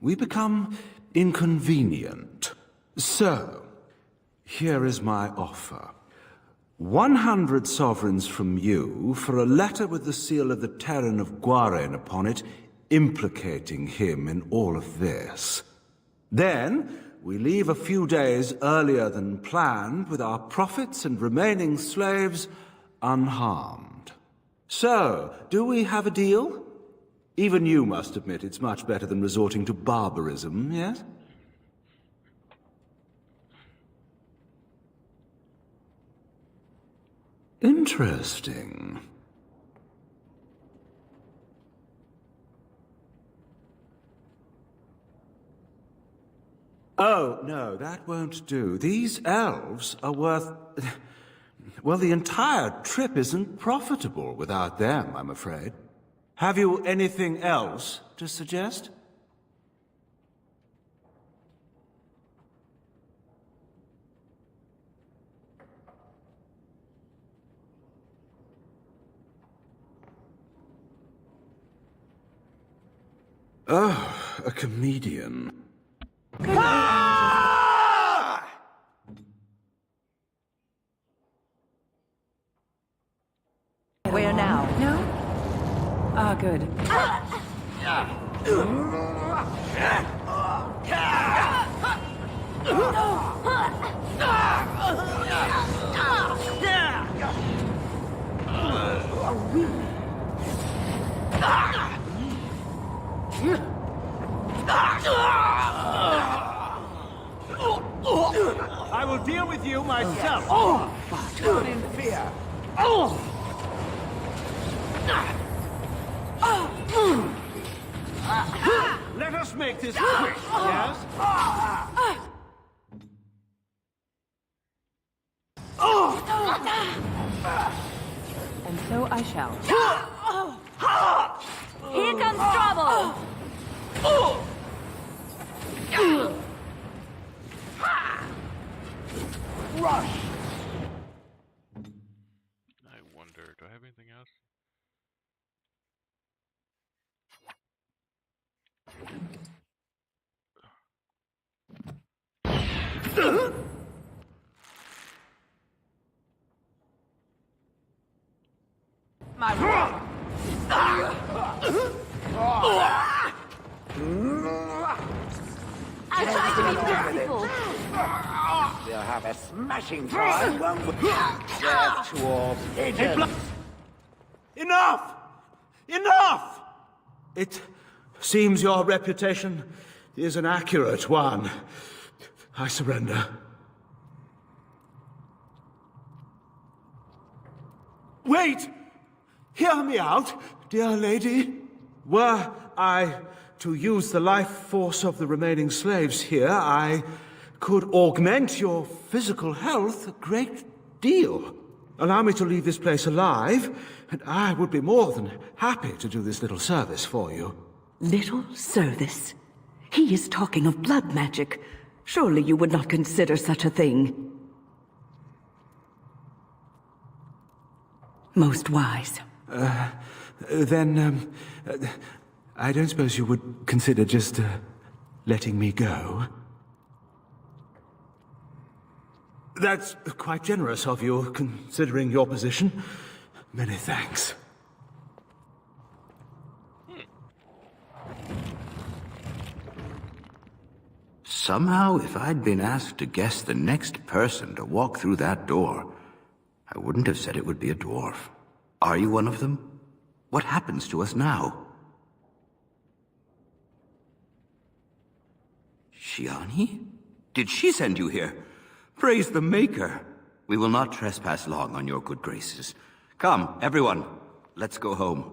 we become inconvenient. So, here is my offer. 100 sovereigns from you for a letter with the seal of the Terran of Guaren upon it, implicating him in all of this. Then, we leave a few days earlier than planned with our profits and remaining slaves unharmed. So, do we have a deal? Even you must admit it's much better than resorting to barbarism, yes? Interesting. Oh, no, that won't do. These elves are worth... Well, the entire trip isn't profitable without them, I'm afraid. Have you anything else to suggest? Oh, a comedian. Where now? No? Ah, good. I will deal with you myself. Turn in fear. Let us make this quick, yes? And so I shall. Here comes trouble! Rush. anything else? I tried to be merciful. We'll have a smashing time, won't we? Death to all pigeons. Enough! Enough! It seems your reputation is an accurate one. I surrender. Wait! Hear me out, dear lady. Were I to use the life force of the remaining slaves here, I could augment your physical health a great deal. Allow me to leave this place alive, and I would be more than happy to do this little service for you. Little service? He is talking of blood magic. Surely you would not consider such a thing. Most wise. Then, I don't suppose you would consider just letting me go? That's quite generous of you, considering your position. Many thanks. Somehow, if I'd been asked to guess the next person to walk through that door, I wouldn't have said it would be a dwarf. Are you one of them? What happens to us now? Shiani? Did she send you here? Praise the Maker. We will not trespass long on your good graces. Come, everyone, let's go home.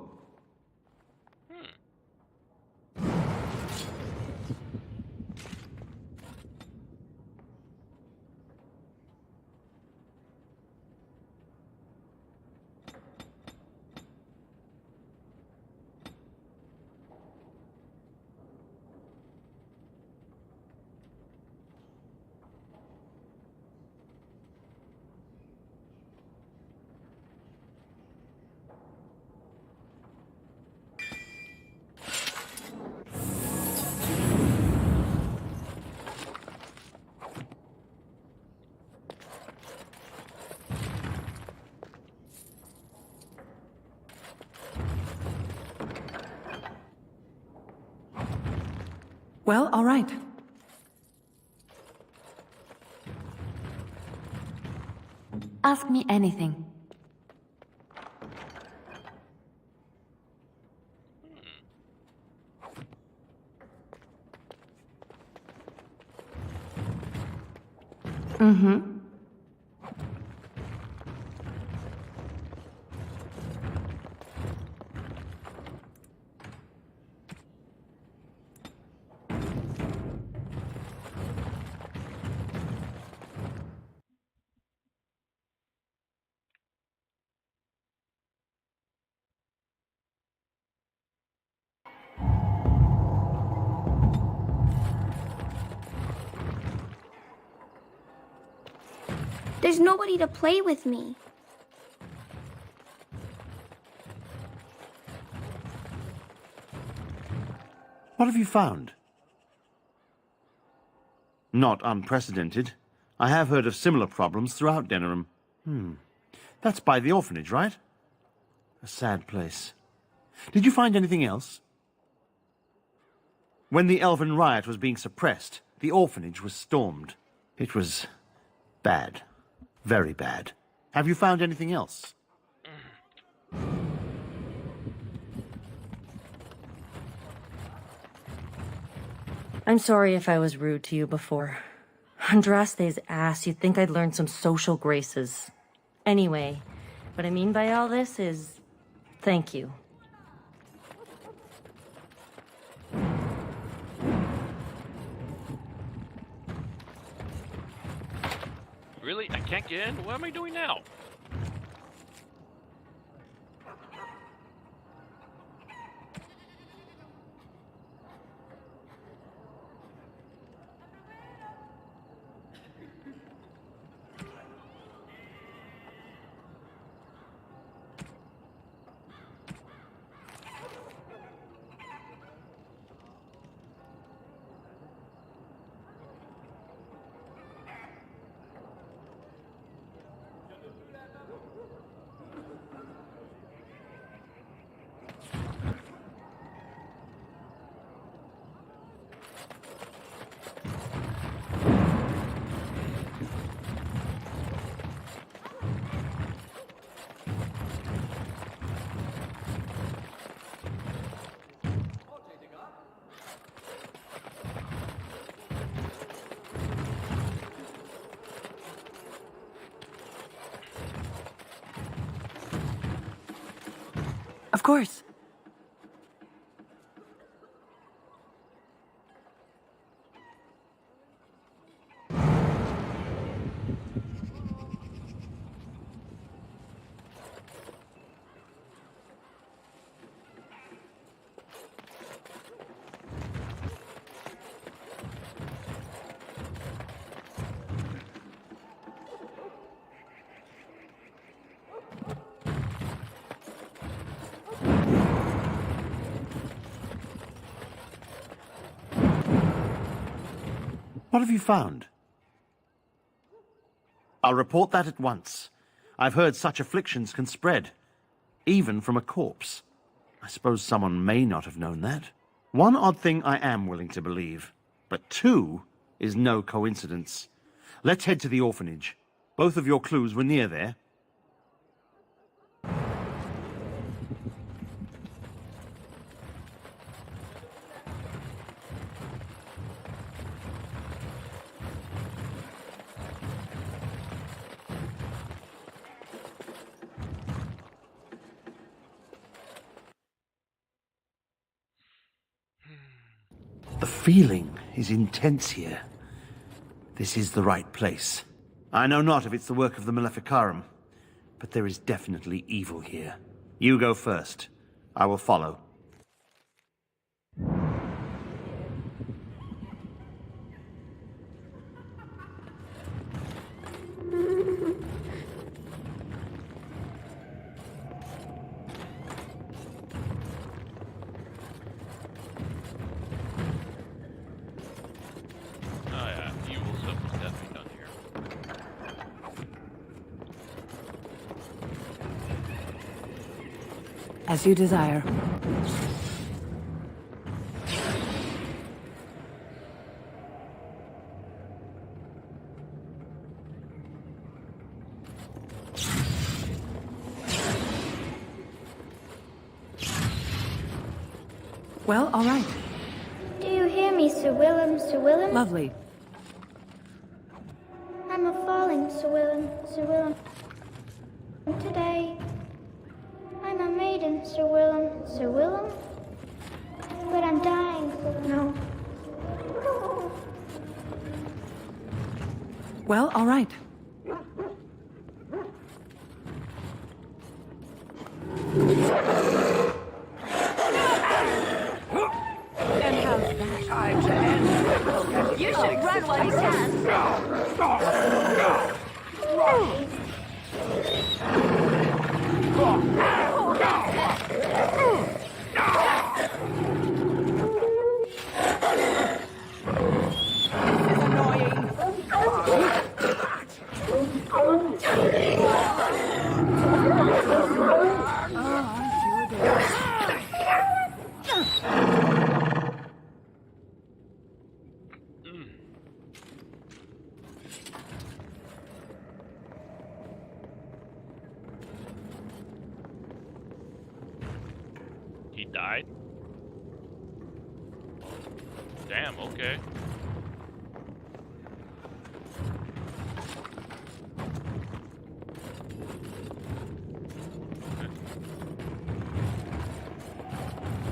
Well, all right. Ask me anything. Mm-hmm. There's nobody to play with me. What have you found? Not unprecedented. I have heard of similar problems throughout Denerim. That's by the orphanage, right? A sad place. Did you find anything else? When the Elven riot was being suppressed, the orphanage was stormed. It was bad. Very bad. Have you found anything else? I'm sorry if I was rude to you before. Andraste's ass, you'd think I'd learned some social graces. Anyway, what I mean by all this is, thank you. Really? I can't get in? What am I doing now? Of course. What have you found? I'll report that at once. I've heard such afflictions can spread, even from a corpse. I suppose someone may not have known that. One odd thing I am willing to believe, but two is no coincidence. Let's head to the orphanage. Both of your clues were near there. The feeling is intense here. This is the right place. I know not if it's the work of the Maleficarum, but there is definitely evil here. You go first. I will follow. As you desire. Well, all right. Do you hear me, Sir Willem, Sir Willem? Lovely. I'm a falling, Sir Willem, Sir Willem. Today, I'm a maiden, Sir Willem, Sir Willem. But I'm dying, no. Well, all right. And how's that? Time to end. You should run while you can. He died? Damn, okay.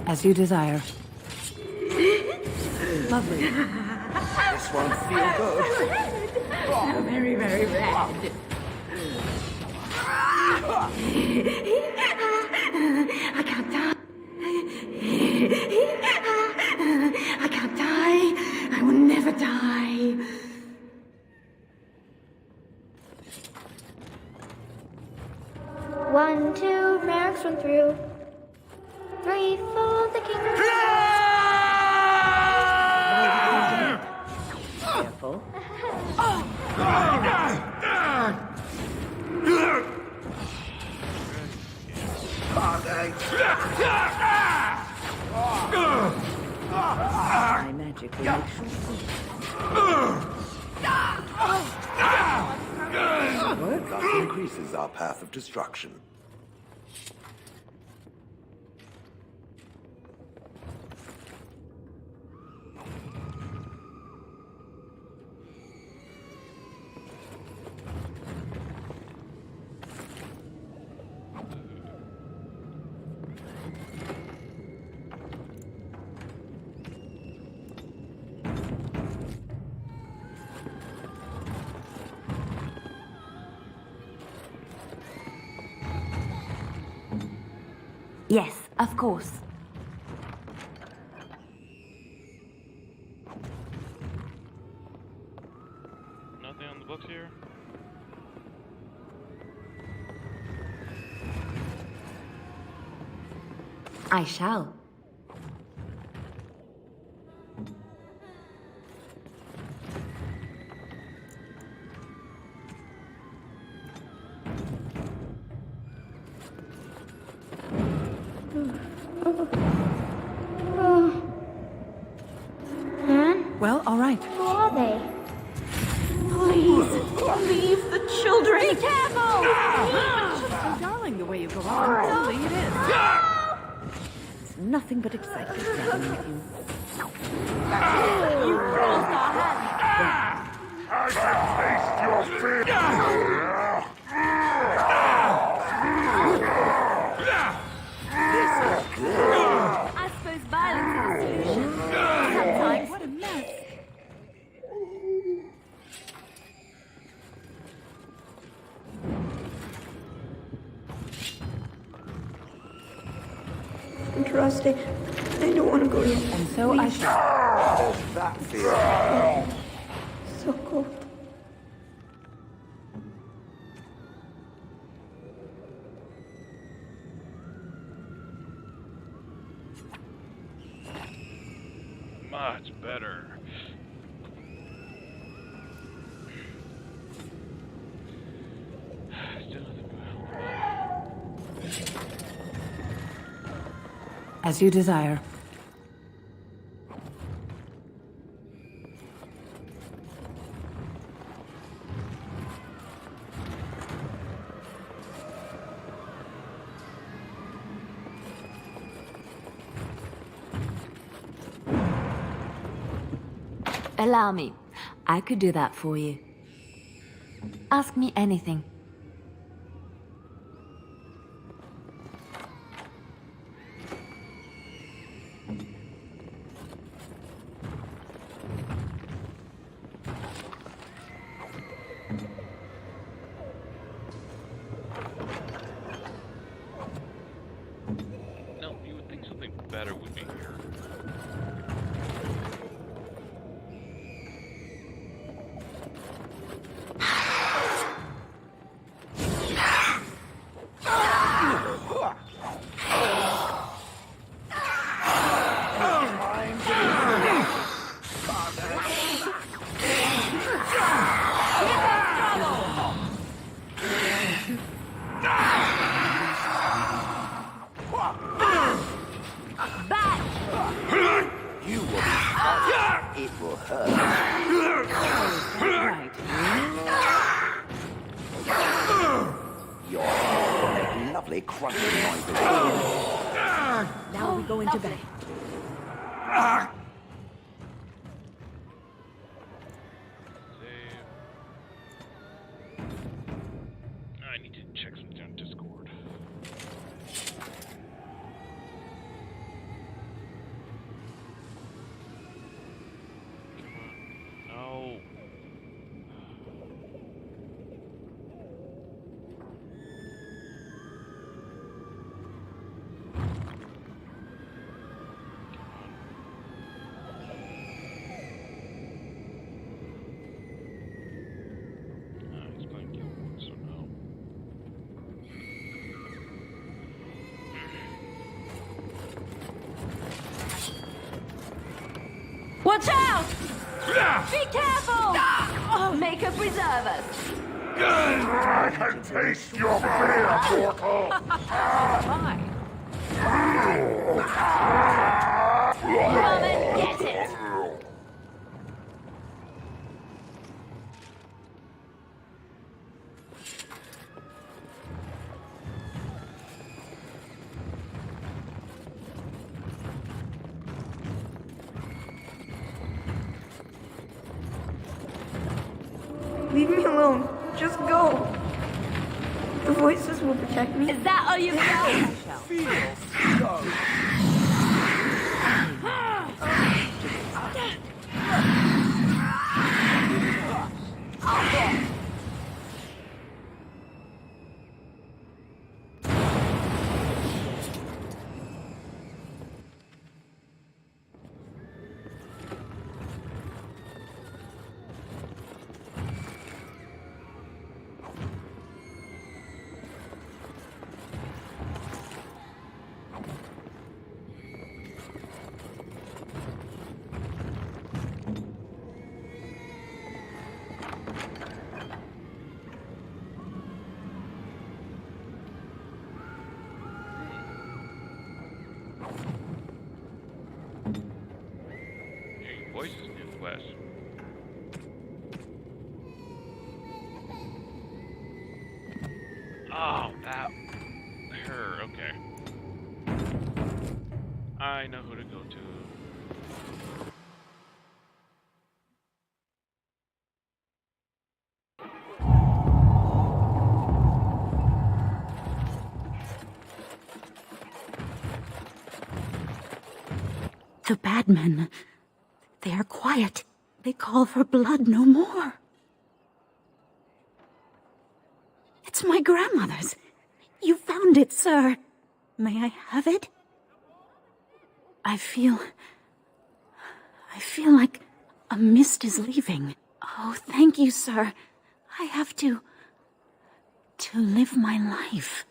As you desire. Lovely. This won't feel good. Very, very red. I can't die. I can't die. I will never die. One, two, Merrick's run through. 3, 4, the king. Careful. My magic will make sure. Thus increases our path of destruction. Yes, of course. Nothing on the books here? I shall. Well, all right. Who are they? Please, leave the children. Be careful! So darling the way you go on. Really, it is. It's nothing but excitement traveling with you. You crossed our hands. I can taste your I suppose violence is a solution. Sometimes. What a mess. I'm trusting. I don't want to go yet. And so I shall. that feel? So cold. Much better. Still nothing good. As you desire. Allow me. I could do that for you. Ask me anything. No, you would think something better would be here. You will be fine. It will hurt. You'll make lovely crunching noises. Now we go into bed. I need to check something on Discord. Come on. No. It's playing Guild Wars, so no. Watch out! Be careful! Maker preserve us. I can taste your fear, mortal. Fine. Come and get it. Leave me alone. Just go. The voices will protect me. Is that all you got? Oh, that... her, okay. I know who to go to. The bad men. They are quiet. They call for blood no more. It's my grandmother's. You found it, sir. May I have it? I feel like a mist is leaving. Oh, thank you, sir. I have to live my life.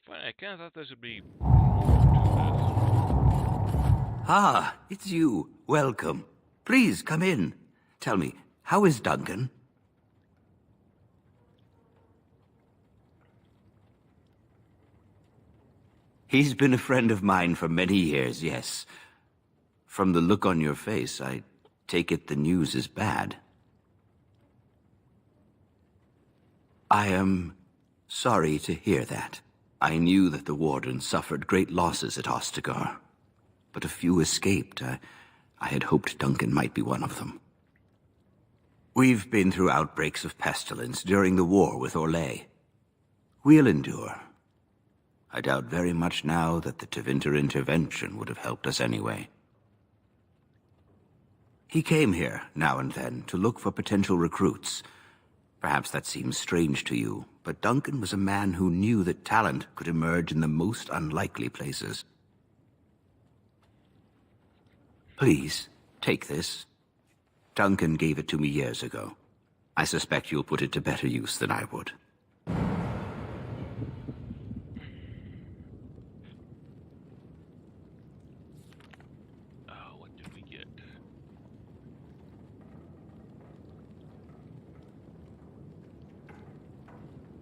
I kind of thought this would be... Ah, it's you. Welcome. Please, come in. Tell me, how is Duncan? He's been a friend of mine for many years, yes. From the look on your face, I take it the news is bad. I am sorry to hear that. I knew that the Warden suffered great losses at Ostagar, but a few escaped. I had hoped Duncan might be one of them. We've been through outbreaks of pestilence during the war with Orlais. We'll endure. I doubt very much now that the Tevinter intervention would have helped us anyway. He came here, now and then, to look for potential recruits. Perhaps that seems strange to you, but Duncan was a man who knew that talent could emerge in the most unlikely places. Please, take this. Duncan gave it to me years ago. I suspect you'll put it to better use than I would. What did we get?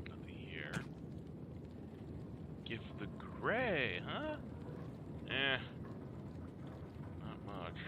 Nothing here. Gift the Grey, huh? Not much.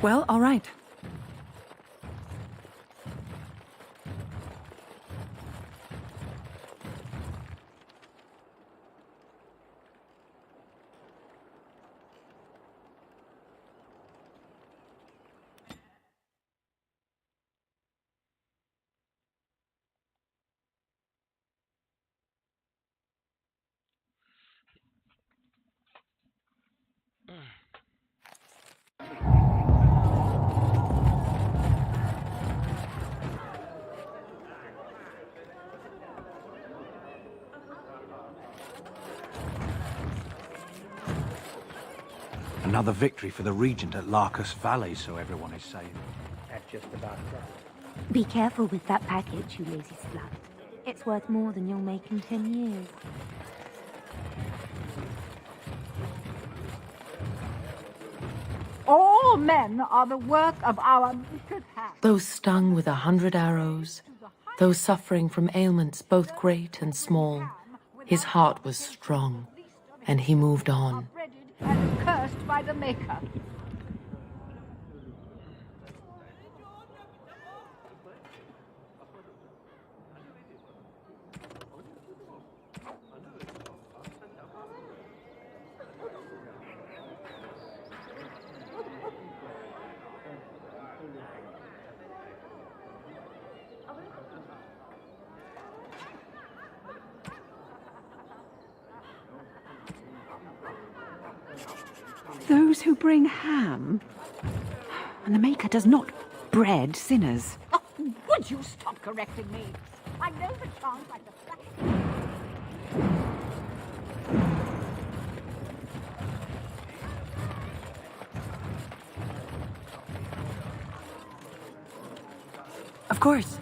Well, all right. Another victory for the Regent at Larkus Valley, so everyone is saying. That's just about it. Be careful with that package, you lazy slut. It's worth more than you'll make in 10 years. All men are the work of our wicked hands. Those stung with 100 arrows, those suffering from ailments both great and small, his heart was strong, and he moved on. And cursed by the Maker. Those who bring ham. And the Maker does not bread sinners. Oh, would you stop correcting me? I know the chant like the flash. Of course.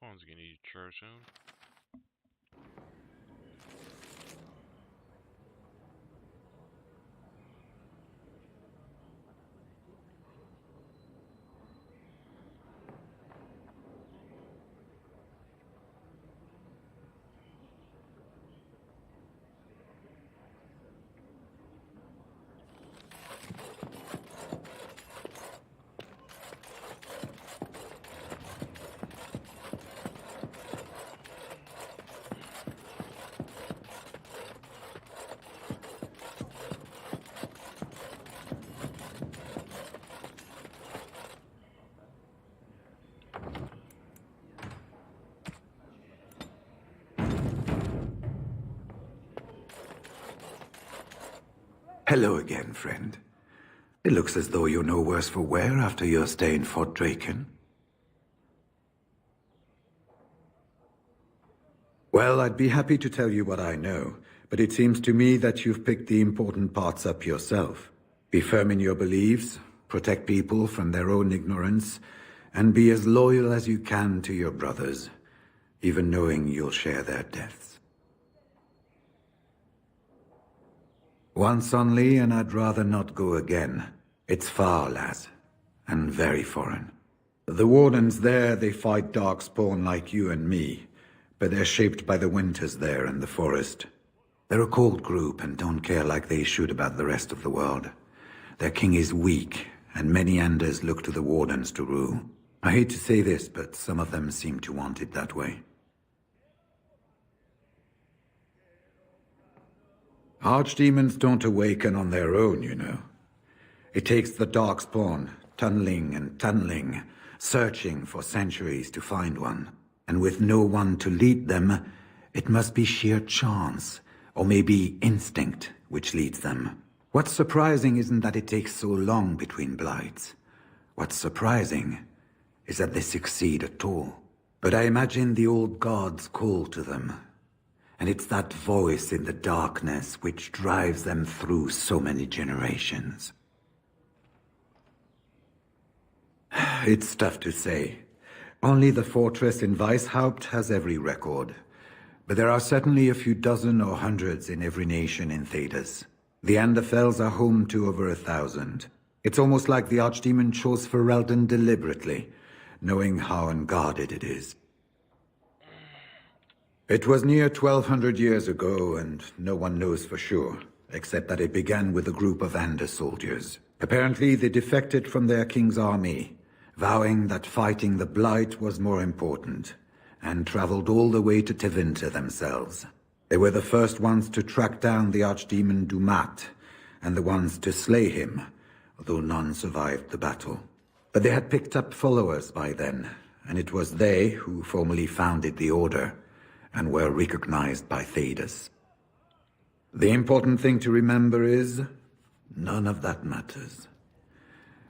Phone's gonna need a charge soon. Hello again, friend. It looks as though you're no worse for wear after your stay in Fort Draken. Well, I'd be happy to tell you what I know, but it seems to me that you've picked the important parts up yourself. Be firm in your beliefs, protect people from their own ignorance, and be as loyal as you can to your brothers, even knowing you'll share their deaths. Once only, and I'd rather not go again. It's far, lass, and very foreign. The Wardens there, they fight Darkspawn like you and me, but they're shaped by the winters there in the forest. They're a cold group and don't care like they should about the rest of the world. Their king is weak, and many Anders look to the Wardens to rule. I hate to say this, but some of them seem to want it that way. Archdemons don't awaken on their own, you know. It takes the Darkspawn, tunneling, searching for centuries to find one. And with no one to lead them, it must be sheer chance, or maybe instinct, which leads them. What's surprising isn't that it takes so long between blights. What's surprising is that they succeed at all. But I imagine the old gods call to them. And it's that voice in the darkness which drives them through so many generations. It's tough to say. Only the fortress in Weishaupt has every record. But there are certainly a few dozen or hundreds in every nation in Thedas. The Anderfells are home to over 1,000. It's almost like the Archdemon chose Ferelden deliberately, knowing how unguarded it is. It was near 1,200 years ago, and no one knows for sure, except that it began with a group of Ander soldiers. Apparently, they defected from their king's army, vowing that fighting the Blight was more important, and traveled all the way to Tevinter themselves. They were the first ones to track down the Archdemon Dumat, and the ones to slay him, although none survived the battle. But they had picked up followers by then, and it was they who formally founded the Order, and were recognized by Thedas. The important thing to remember is, none of that matters.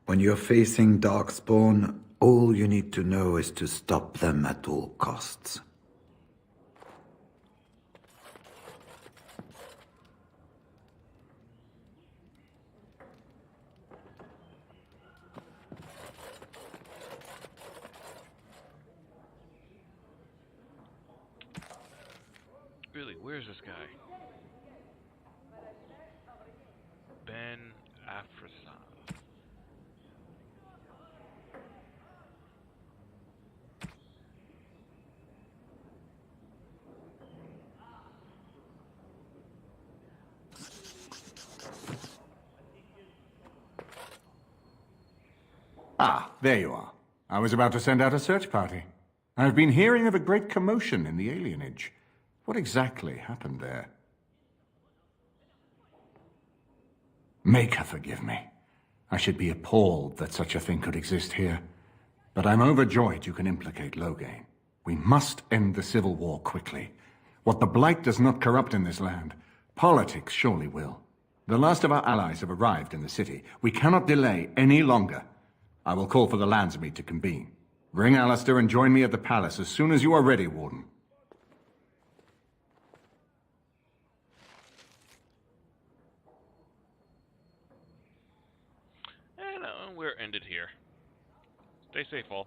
When you're facing Darkspawn, all you need to know is to stop them at all costs. Really, where's this guy? Ben Afrasab. Ah, there you are. I was about to send out a search party. I've been hearing of a great commotion in the alienage. What exactly happened there? Maker forgive me. I should be appalled that such a thing could exist here. But I'm overjoyed you can implicate Loghain. We must end the civil war quickly. What the Blight does not corrupt in this land, politics surely will. The last of our allies have arrived in the city. We cannot delay any longer. I will call for the Landsmeet to convene. Bring Alistair and join me at the palace as soon as you are ready, Warden. And we're ended here. Stay safe, all.